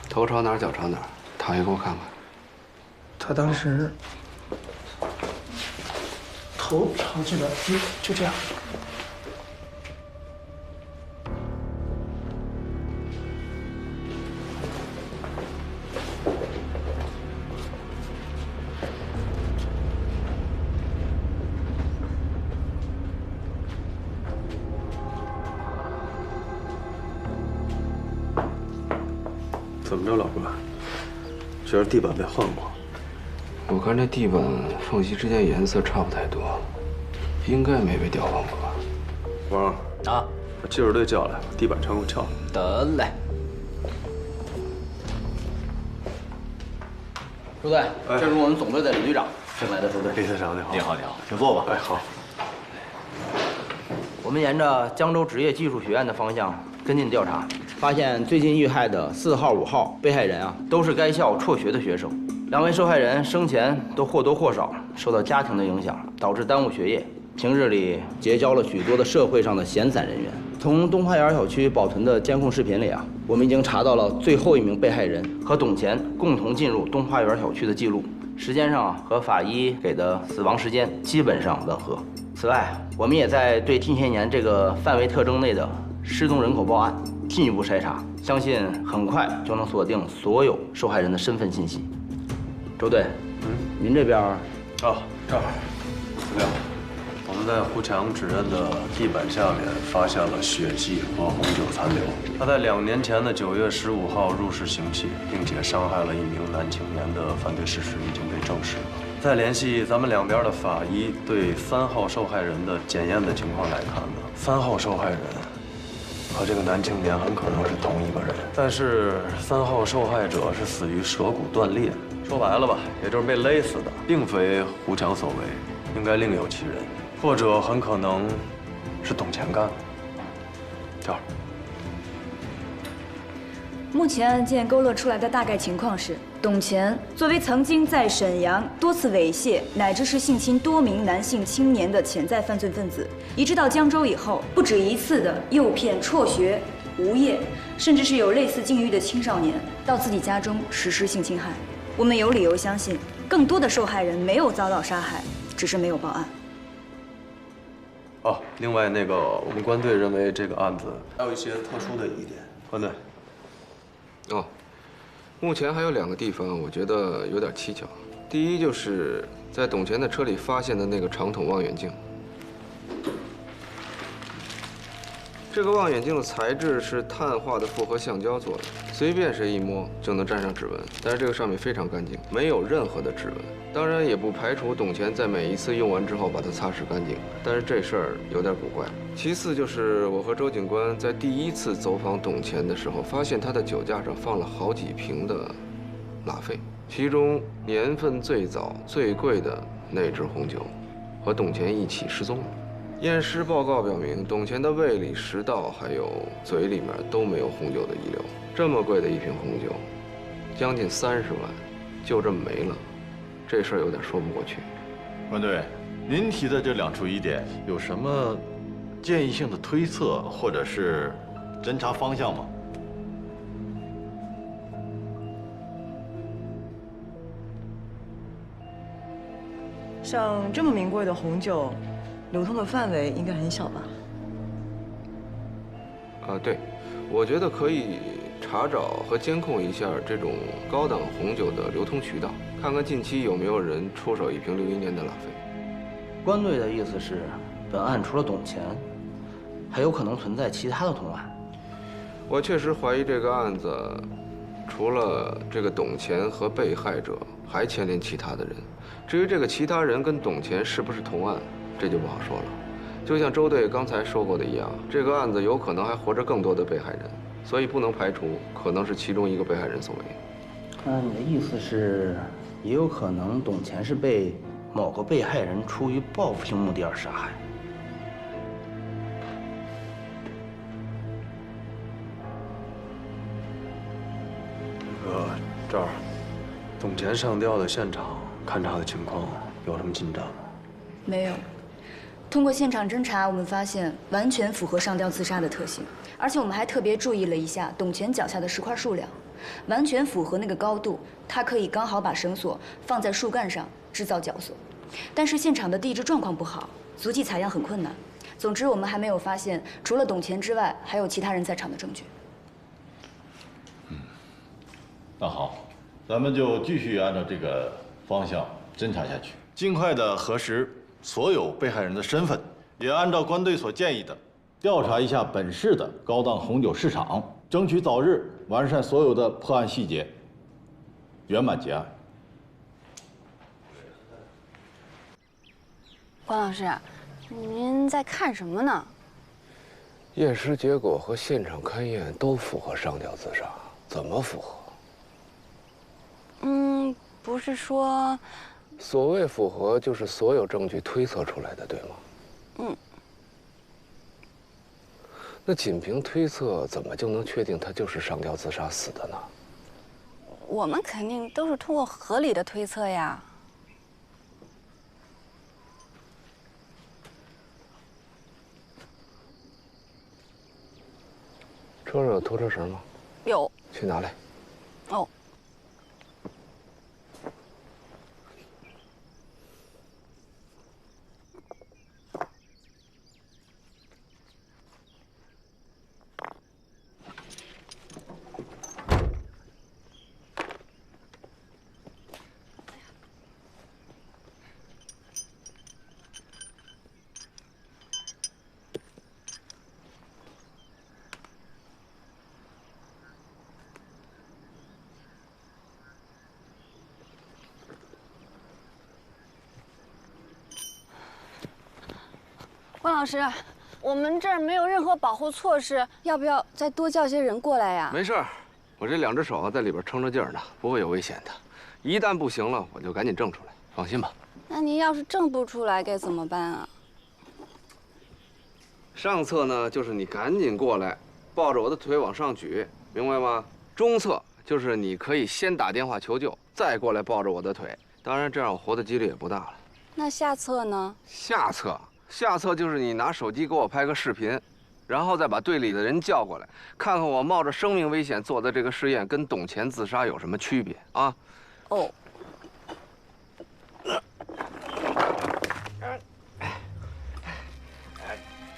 头朝哪儿，脚朝哪儿？躺下给我看看。他当时头朝这边，就这样。怎么着，老哥？觉得地板被换过？我看这地板缝隙之间颜色差不太多，应该没被调换过吧？王啊，把技术队叫来，把地板全给我撬了。得嘞。朱队，这是我们总队的李队长，新来的朱队。李队长你好。你好，你好，请坐吧。哎，好。我们沿着江州职业技术学院的方向跟进调查，发现最近遇害的4号、5号被害人啊，都是该校辍学的学生。2位受害人生前都或多或少受到家庭的影响，导致耽误学业，平日里结交了许多的社会上的闲散人员。从东花园小区保存的监控视频里啊，我们已经查到了最后一名被害人和董乾共同进入东花园小区的记录，时间上啊和法医给的死亡时间基本上吻合。此外，我们也在对近些年这个范围特征内的失踪人口报案进一步筛查，相信很快就能锁定所有受害人的身份信息。周队，您这边啊，正好。资料，我们在胡强指认的地板下面发现了血迹和红酒残留。他在2年前的9月15号入室行窃，并且伤害了一名男青年的犯罪事实已经被证实了。再联系咱们两边的法医对3号受害人的检验的情况来看呢，3号受害人和这个男青年很可能是同一个人，但是3号受害者是死于舌骨断裂，说白了吧，也就是被勒死的，并非胡强所为，应该另有其人，或者很可能是董乾干的。跳。目前案件勾勒出来的大概情况是，董乾作为曾经在沈阳多次猥亵乃至是性侵多名男性青年的潜在犯罪分子，移至到江州以后，不止一次的诱骗辍学、无业，甚至是有类似境遇的青少年到自己家中实施性侵害。我们有理由相信，更多的受害人没有遭到杀害，只是没有报案。哦，另外那个，我们关队认为这个案子还有一些特殊的疑点。关队。哦，目前还有2个地方，我觉得有点蹊跷。第一就是在董乾的车里发现的那个长筒望远镜。这个望远镜的材质是碳化的复合橡胶做的，随便谁一摸就能沾上指纹。但是这个上面非常干净，没有任何的指纹。当然也不排除董乾在每一次用完之后把它擦拭干净，但是这事儿有点古怪。其次就是我和周警官在第1次走访董乾的时候，发现他的酒架上放了好几瓶的拉菲，其中年份最早、最贵的那支红酒，和董乾一起失踪了。验尸报告表明，董乾的胃里、食道还有嘴里面都没有红酒的遗留。这么贵的一瓶红酒，将近30万，就这么没了，这事儿有点说不过去。关队，您提的这2处疑点有什么建议性的推测或者是侦查方向吗？像这么名贵的红酒，流通的范围应该很小吧？对，我觉得可以查找和监控一下这种高档红酒的流通渠道，看看近期有没有人出手一瓶61年的拉菲。关队的意思是，本案除了董乾，还有可能存在其他的同案。我确实怀疑这个案子，除了这个董乾和被害者，还牵连其他的人。至于这个其他人跟董乾是不是同案，这就不好说了。就像周队刚才说过的一样，这个案子有可能还活着更多的被害人，所以不能排除可能是其中一个被害人所为。那你的意思是，也有可能董乾是被某个被害人出于报复性目的而杀害？这儿，董乾上吊的现场勘查的情况有什么进展吗？没有。通过现场侦查，我们发现完全符合上吊自杀的特性，而且我们还特别注意了一下董乾脚下的石块数量，完全符合那个高度，他可以刚好把绳索放在树干上制造绞索。但是现场的地质状况不好，足迹采样很困难。总之，我们还没有发现除了董乾之外还有其他人在场的证据。那好，咱们就继续按照这个方向侦查下去，尽快的核实所有被害人的身份，也按照关队所建议的，调查一下本市的高档红酒市场，争取早日完善所有的破案细节，圆满结案。关老师，您在看什么呢？验尸结果和现场勘验都符合上吊自杀，怎么符合？不是说，所谓符合，就是所有证据推测出来的，对吗？那仅凭推测，怎么就能确定他就是上吊自杀死的呢？我们肯定都是通过合理的推测呀。车上有拖车绳吗？有。去拿来。哦。关老师，我们这儿没有任何保护措施，要不要再多叫些人过来呀？没事儿，我这2只手在里边撑着劲儿呢，不会有危险的。一旦不行了，我就赶紧挣出来，放心吧。那您要是挣不出来该怎么办啊？上策呢，就是你赶紧过来，抱着我的腿往上举，明白吗？中策就是你可以先打电话求救，再过来抱着我的腿。当然，这样我活的几率也不大了。那下策呢？下策就是你拿手机给我拍个视频，然后再把队里的人叫过来，看看我冒着生命危险做的这个试验跟董乾自杀有什么区别啊？哦。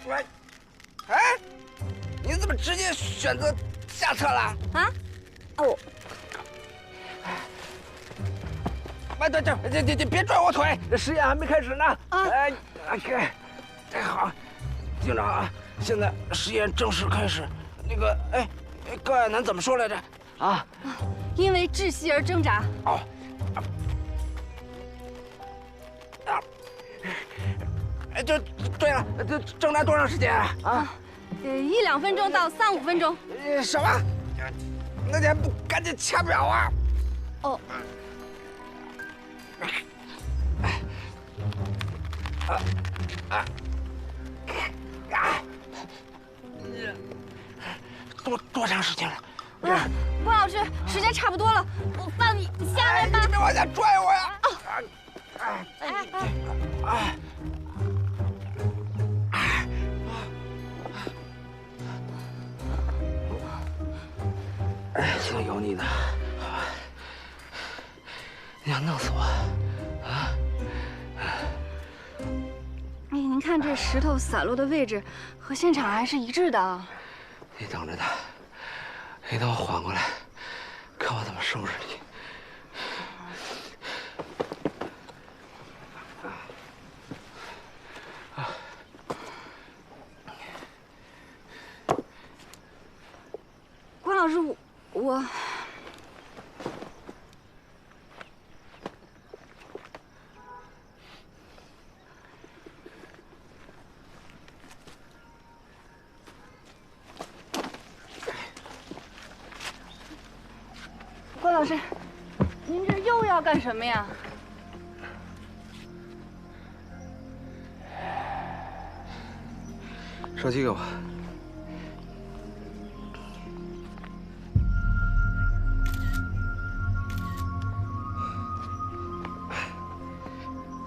喂，哎，你怎么直接选择下策了？啊？哦。哎，对，别拽我腿，实验还没开始呢。啊，哎，好，警长啊，现在实验正式开始。那个，高亚楠怎么说来着？啊，因为窒息而挣扎。哦。就对了，这挣扎多长时间啊？啊，1-2分钟到3-5分钟。什么？那你还不赶紧掐表啊？哦。多长时间了？关老师，时间差不多了，我放你下来吧。你别往下拽我呀！行，有你的。你想弄死我？啊？哎，您看这石头散落的位置和现场还是一致的啊。你等着他，你等我缓过来，看我怎么收拾你。关老师，我。关老师，您这又要干什么呀？手机给我。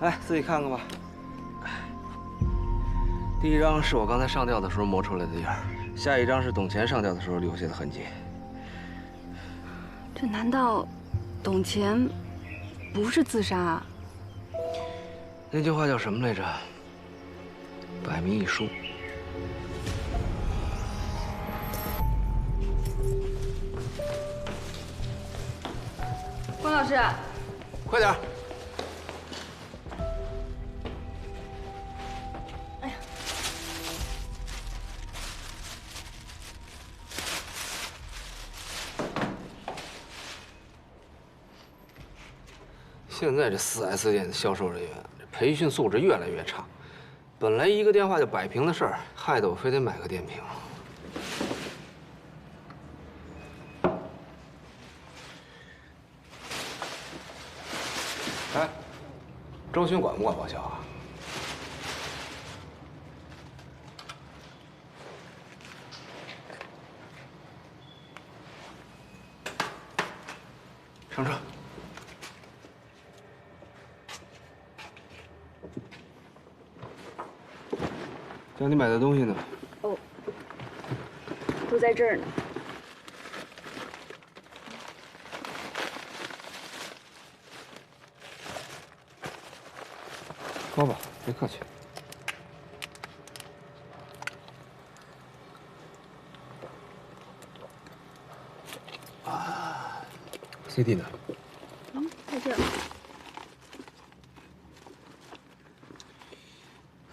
来，自己看看吧。第一张是我刚才上吊的时候磨出来的印儿，下一张是董乾上吊的时候留下的痕迹。这难道董乾不是自杀啊？那句话叫什么来着？百密一疏。关老师，快点！哎呀，现在这4S店的销售人员，这培训素质越来越差。本来一个电话就摆平的事儿，害得我非得买个电瓶。哎，周巡管不管报销啊？上车。叫你买的东西呢？哦，都在这儿呢。喝吧，别客气。啊 ，CD 呢？在这儿。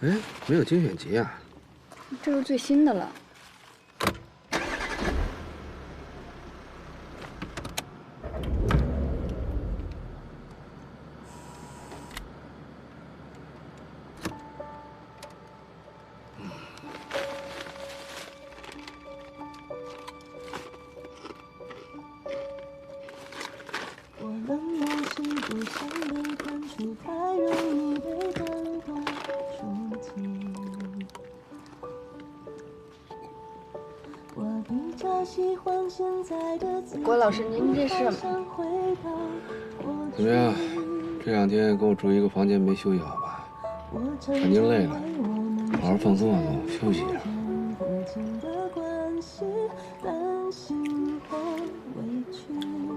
哎，没有精选集啊？这是最新的了。郭老师，您这是怎么样？这2天给我住一个房间没休息好吧？肯定累了，好好放松放松，休息一下。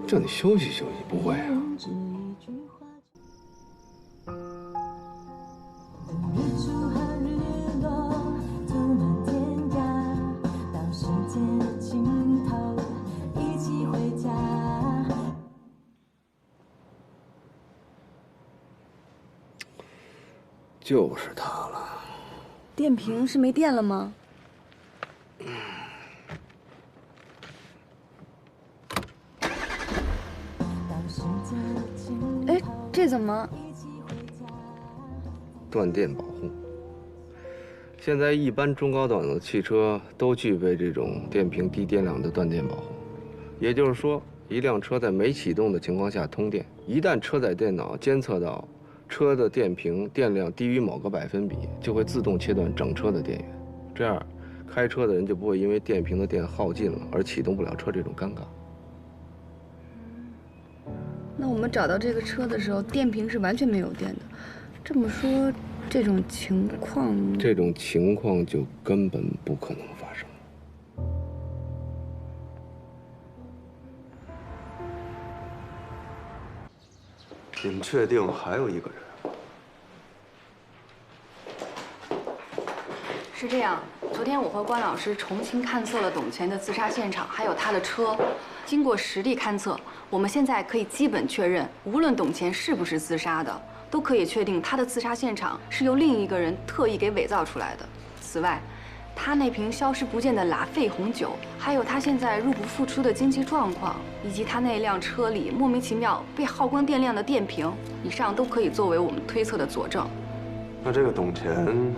叫你休息休息，不会啊？就是它了。电瓶是没电了吗？哎，这怎么？断电保护。现在一般中高档的汽车都具备这种电瓶低电量的断电保护，也就是说，一辆车在没启动的情况下通电，一旦车载电脑监测到车的电瓶电量低于某个百分比，就会自动切断整车的电源，这样开车的人就不会因为电瓶的电耗尽了而启动不了车这种尴尬。那我们找到这个车的时候，电瓶是完全没有电的。这么说，这种情况就根本不可能发生。你们确定还有一个人？是这样，昨天我和关老师重新勘测了董乾的自杀现场，还有他的车。经过实地勘测，我们现在可以基本确认，无论董乾是不是自杀的，都可以确定他的自杀现场是由另一个人特意给伪造出来的。此外，他那瓶消失不见的拉菲红酒，还有他现在入不敷出的经济状况，以及他那辆车里莫名其妙被耗光电量的电瓶，以上都可以作为我们推测的佐证。那这个董乾，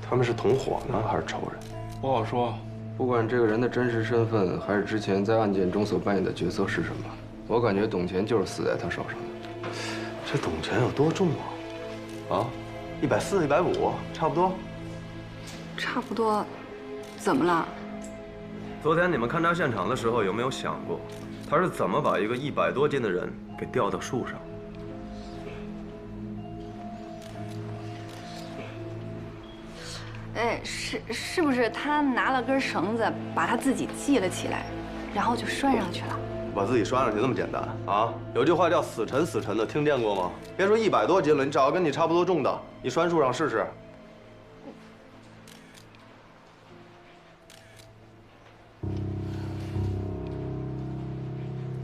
他们是同伙呢，还是仇人？不好说。不管这个人的真实身份，还是之前在案件中所扮演的角色是什么，我感觉董钱就是死在他手上的。这董钱有多重啊？140、150，差不多。差不多，怎么了？昨天你们勘察现场的时候，有没有想过，他是怎么把一个100多斤的人给吊到树上？哎，是不是他拿了根绳子，把他自己系了起来，然后就拴上去了？把自己拴上去那么简单啊？有句话叫死沉死沉的，听见过吗？别说100多斤了，你找个跟你差不多重的，你拴树上试试。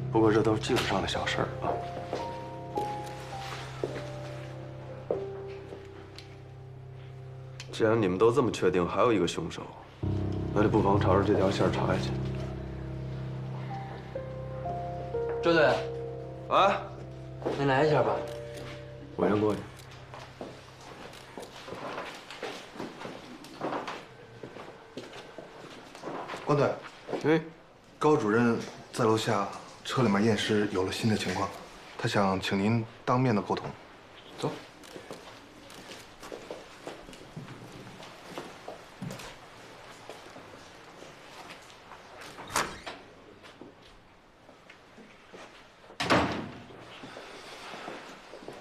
不过这都是技术上的小事儿啊。既然你们都这么确定还有一个凶手，那就不妨朝着这条线查下去。周队，啊，您来一下吧。我先过去。关队，哎，高主任在楼下车里面验尸有了新的情况，他想请您当面的沟通。走。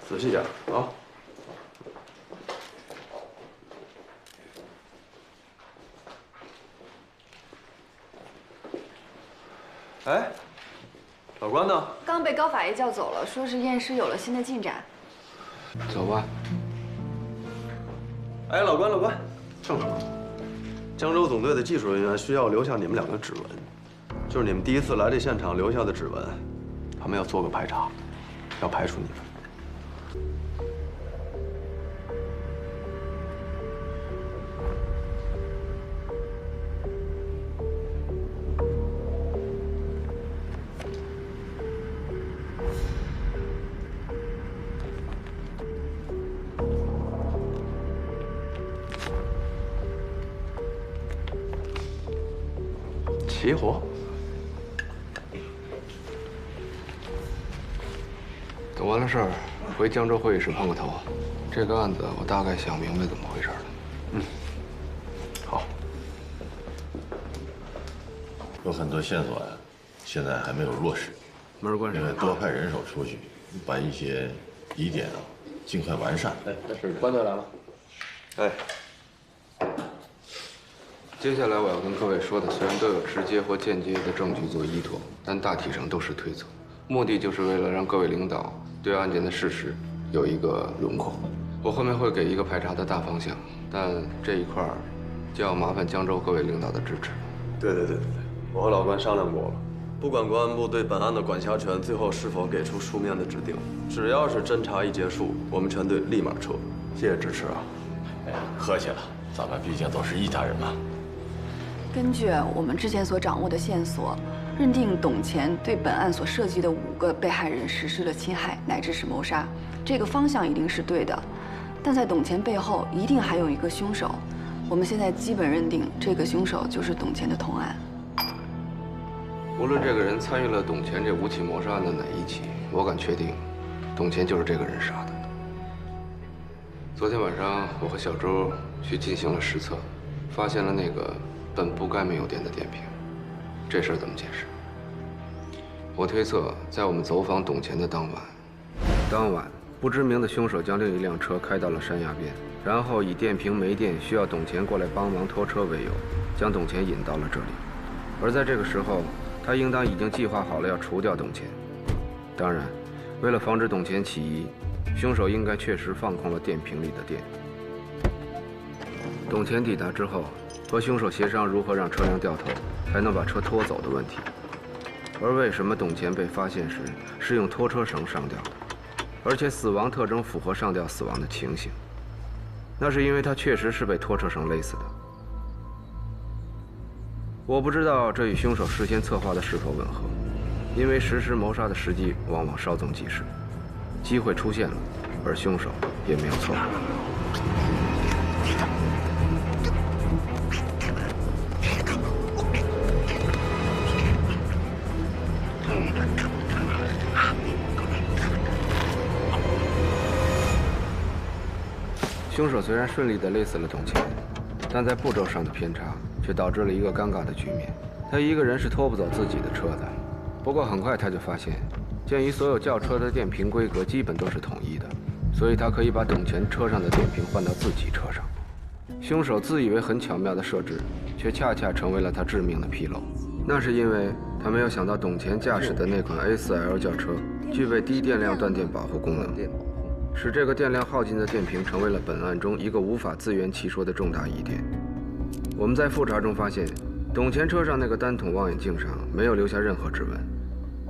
仔细点啊！哎，老关呢？刚被高法医叫走了，说是验尸有了新的进展。走吧。哎，老关，正好，江州总队的技术人员需要留下你们2个指纹，就是你们第一次来这现场留下的指纹，他们要做个排查，要排除你们。齐活。等完了事儿，回江州会议室碰个头。这个案子我大概想明白怎么回事了。嗯，好。有很多线索呀，现在还没有落实。门关上。应该多派人手出去，把一些疑点啊尽快完善。哎，那是关队来了。哎。接下来我要跟各位说的，虽然都有直接或间接的证据做依托，但大体上都是推测，目的就是为了让各位领导对案件的事实有一个轮廓。我后面会给一个排查的大方向，但这一块儿就要麻烦江州各位领导的支持。对，我和老关商量过了，不管公安部对本案的管辖权最后是否给出书面的指定，只要是侦查一结束，我们全队立马撤。谢谢支持啊！哎呀，客气了，咱们毕竟都是一家人嘛。根据我们之前所掌握的线索，认定董钱对本案所涉及的5个被害人实施了侵害乃至是谋杀，这个方向一定是对的。但在董钱背后一定还有一个凶手，我们现在基本认定这个凶手就是董钱的同案。无论这个人参与了董钱这5起谋杀案的哪一起，我敢确定，董钱就是这个人杀的。昨天晚上我和小周去进行了实测，发现了那个本不该没有电的电瓶，这事儿怎么解释？我推测，在我们走访董钱的当晚，不知名的凶手将另一辆车开到了山崖边，然后以电瓶没电，需要董钱过来帮忙拖车为由，将董钱引到了这里。而在这个时候，他应当已经计划好了要除掉董钱。当然，为了防止董钱起疑，凶手应该确实放空了电瓶里的电。董钱抵达之后，和凶手协商如何让车辆掉头，才能把车拖走的问题。而为什么董钱被发现时是用拖车绳上吊，而且死亡特征符合上吊死亡的情形？那是因为他确实是被拖车绳勒死的。我不知道这与凶手事先策划的是否吻合，因为实施谋杀的时机往往稍纵即逝，机会出现了，而凶手也没有错过。凶手虽然顺利地勒死了董乾，但在步骤上的偏差却导致了一个尴尬的局面。他一个人是拖不走自己的车的。不过很快他就发现，鉴于所有轿车的电瓶规格基本都是统一的，所以他可以把董乾车上的电瓶换到自己车上。凶手自以为很巧妙的设置，却恰恰成为了他致命的纰漏。那是因为他没有想到董乾驾驶的那款 A4L 轿车具备低电量断电保护功能，使这个电量耗尽的电瓶成为了本案中一个无法自圆其说的重大疑点。我们在复查中发现，董乾车上那个单筒望远镜上没有留下任何指纹，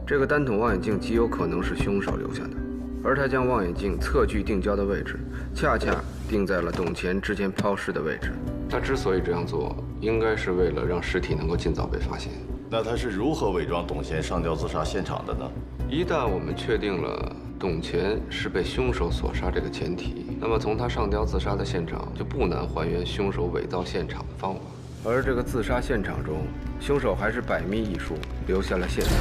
这个单筒望远镜极有可能是凶手留下的，而他将望远镜侧距定焦的位置，恰恰定在了董乾之前抛尸的位置。他之所以这样做，应该是为了让尸体能够尽早被发现。那他是如何伪装董乾上吊自杀现场的呢？一旦我们确定了董乾是被凶手所杀这个前提，那么从他上吊自杀的现场就不难还原凶手伪造现场的方法。而这个自杀现场中，凶手还是百密一疏，留下了线索，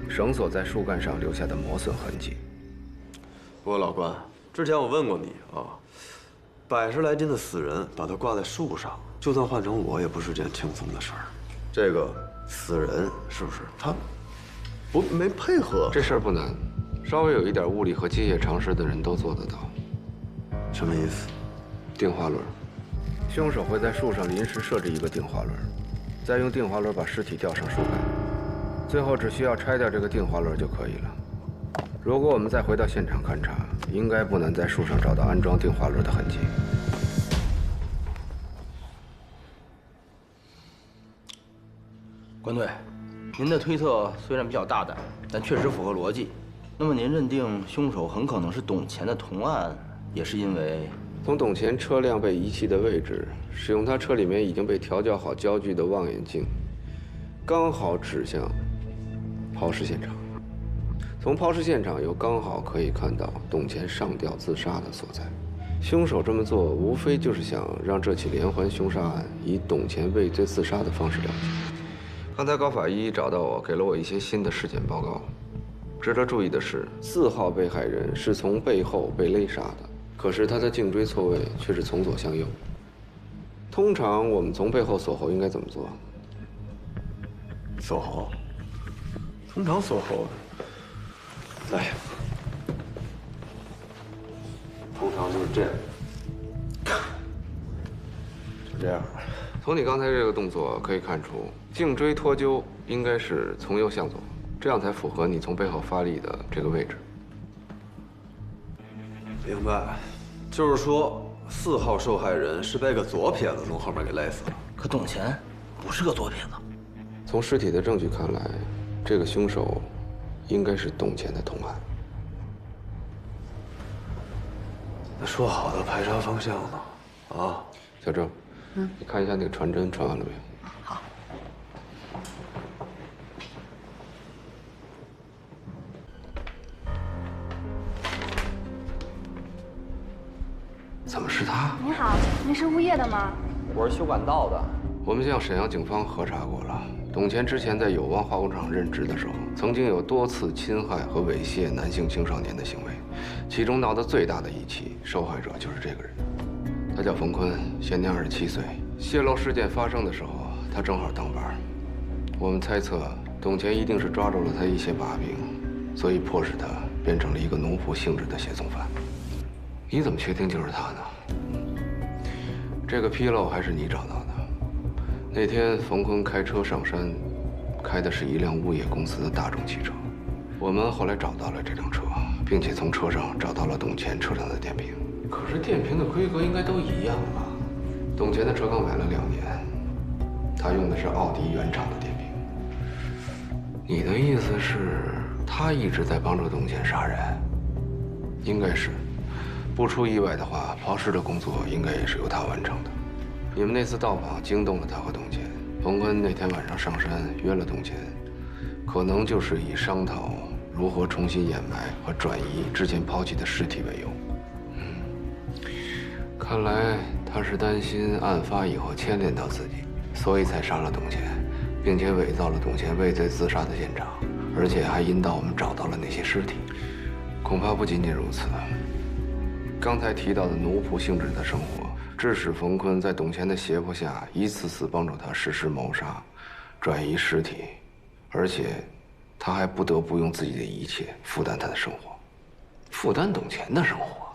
绳索在树干上留下的磨损痕迹。不过老关，之前我问过你啊，100来斤的死人把它挂在树上，就算换成我也不是件轻松的事儿。这个死人是不是他没配合？这事儿不难，稍微有一点物理和机械常识的人都做得到。什么意思？定滑轮。凶手会在树上临时设置一个定滑轮，再用定滑轮把尸体吊上树干，最后只需要拆掉这个定滑轮就可以了。如果我们再回到现场勘查，应该不难在树上找到安装定滑轮的痕迹。关队，您的推测虽然比较大胆，但确实符合逻辑。那么您认定凶手很可能是董乾的同案，也是因为从董乾车辆被遗弃的位置，使用他车里面已经被调校好焦距的望远镜，刚好指向抛尸现场。从抛尸现场又刚好可以看到董乾上吊自杀的所在。凶手这么做，无非就是想让这起连环凶杀案以董乾畏罪自杀的方式了结。刚才高法医找到我，给了我一些新的尸检报告。值得注意的是，4号被害人是从背后被勒杀的。可是他的颈椎错位却是从左向右。通常我们从背后锁喉应该怎么做？锁喉？通常锁喉，来，通常就是这样，就这样。从你刚才这个动作可以看出，颈椎脱臼应该是从右向左，这样才符合你从背后发力的这个位置。明白。就是说，4号受害人是被个左撇子从后面给勒死了。可董乾不是个左撇子。从尸体的证据看来，这个凶手应该是董乾的同案。那说好的排查方向呢？啊，小郑，你看一下那个传真传完了没有？好。怎么是他？你好，您是物业的吗？我是修管道的。我们向沈阳警方核查过了，董乾之前在友邦化工厂任职的时候，曾经有多次侵害和猥亵男性青少年的行为，其中闹得最大的一起，受害者就是这个人。他叫冯坤，现年27岁。泄露事件发生的时候，他正好当班。我们猜测，董乾一定是抓住了他一些把柄，所以迫使他变成了一个奴仆性质的胁送犯。你怎么确定就是他呢？这个纰漏还是你找到的。那天冯坤开车上山，开的是一辆物业公司的大众汽车。我们后来找到了这辆车，并且从车上找到了董乾车上的电瓶。可是电瓶的规格应该都一样吧？董乾的车刚买了2年，他用的是奥迪原厂的电瓶。你的意思是，他一直在帮助董乾杀人？应该是。不出意外的话，抛尸的工作应该也是由他完成的。你们那次到访惊动了他和董乾，冯坤那天晚上上山约了董乾，可能就是以商讨如何重新掩埋和转移之前抛弃的尸体为由。看来他是担心案发以后牵连到自己，所以才杀了董乾，并且伪造了董乾畏罪自杀的现场，而且还引导我们找到了那些尸体。恐怕不仅仅如此。刚才提到的奴仆性质的生活，致使冯坤在董乾的胁迫下，一次次帮助他实施谋杀、转移尸体，而且他还不得不用自己的一切负担他的生活，负担董乾的生活。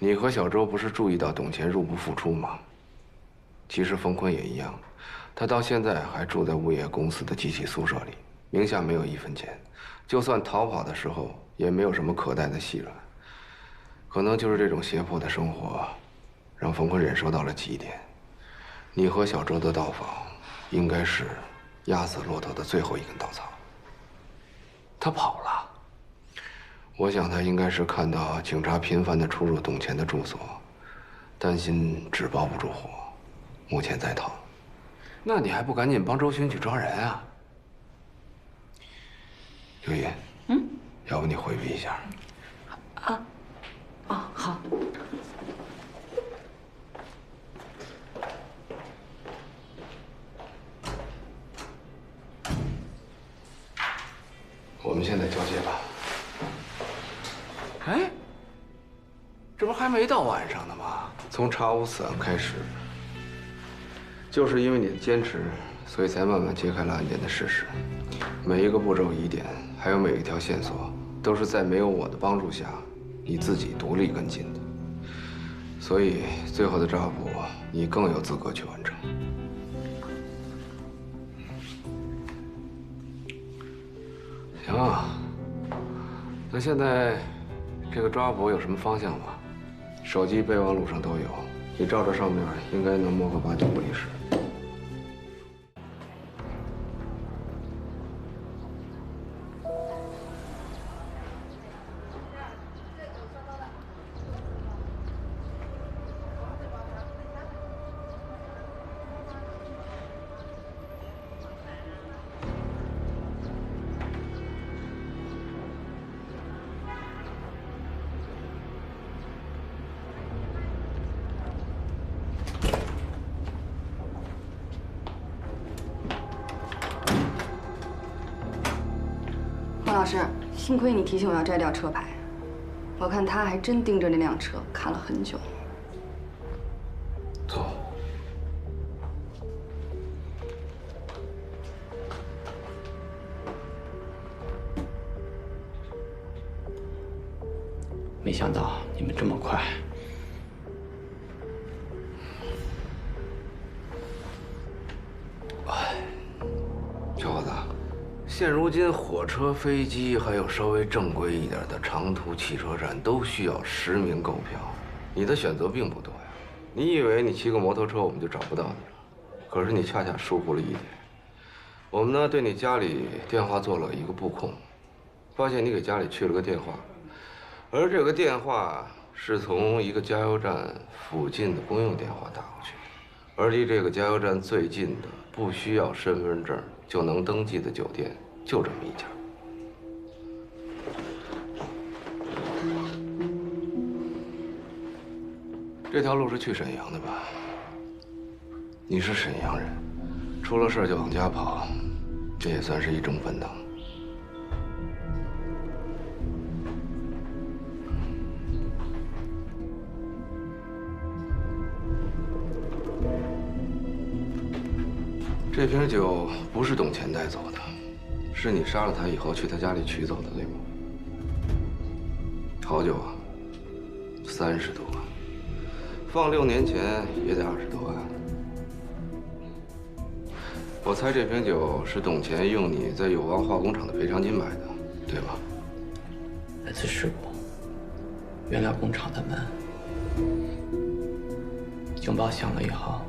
你和小周不是注意到董乾入不敷出吗？其实冯坤也一样，他到现在还住在物业公司的集体宿舍里，名下没有1分钱，就算逃跑的时候也没有什么可带的细软。可能就是这种胁迫的生活，让冯坤忍受到了极点。你和小周的到访，应该是压死骆驼的最后一根稻草。他跑了，我想他应该是看到警察频繁地出入董乾的住所，担心纸包不住火，目前在逃。那你还不赶紧帮周巡去抓人啊？秋叶，要不你回避一下？啊。哦，好。我们现在交接吧。哎，这不还没到晚上呢吗？从查无此案开始，就是因为你的坚持，所以才慢慢揭开了案件的事实。每一个步骤疑点，还有每一条线索，都是在没有我的帮助下，你自己独立跟进的。所以最后的抓捕，你更有资格去完成。行啊，那现在这个抓捕有什么方向吗？手机备忘录上都有，你照着上面应该能摸个8、9不离10。黄老师，幸亏你提醒我要摘掉车牌，我看他还真盯着那辆车看了很久。走。没想到你们这么快。小伙子，现如今火车、飞机，还有稍微正规一点的长途汽车站，都需要实名购票。你的选择并不多呀。你以为你骑个摩托车我们就找不到你了？可是你恰恰疏忽了一点。我们呢对你家里电话做了一个布控，发现你给家里去了个电话，而这个电话是从一个加油站附近的公用电话打过去的，而离这个加油站最近的，不需要身份证就能登记的酒店，就这么一家。这条路是去沈阳的吧？你是沈阳人，出了事就往家跑，这也算是一种本能。这瓶酒不是董乾带走的，是你杀了他以后去他家里取走的，对吗？好酒啊，30多万，放6年前也得20多万。我猜这瓶酒是董乾用你在友邦化工厂的赔偿金买的，对吗？那次事故，原料工厂的门，警报响了以后，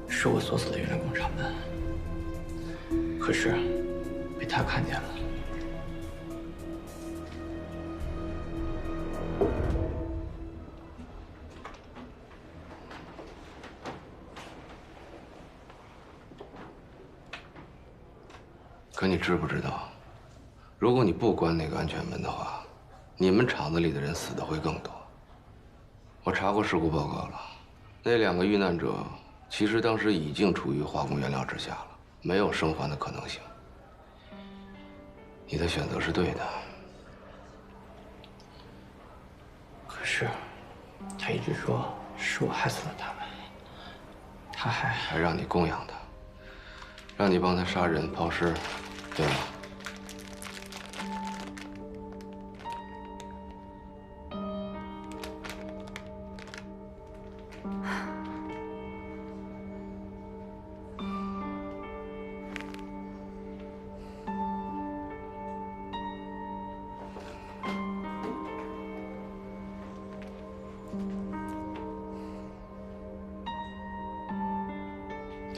是我锁死的原料工厂门，可是被他看见了。可你知不知道，如果你不关那个安全门的话，你们厂子里的人死的会更多。我查过事故报告了，那2个遇难者其实当时已经处于化工原料之下了，没有生还的可能性。你的选择是对的。可是，他一直说是我害死了他们，他还让你供养他，让你帮他杀人抛尸，对吗？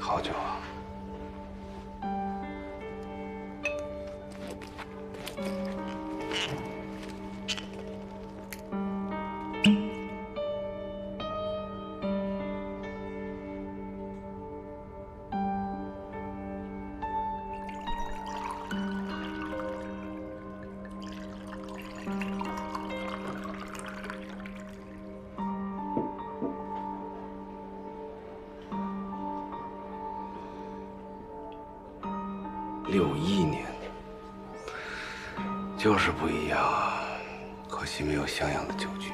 好久啊。61年，就是不一样啊！可惜没有襄阳的酒局。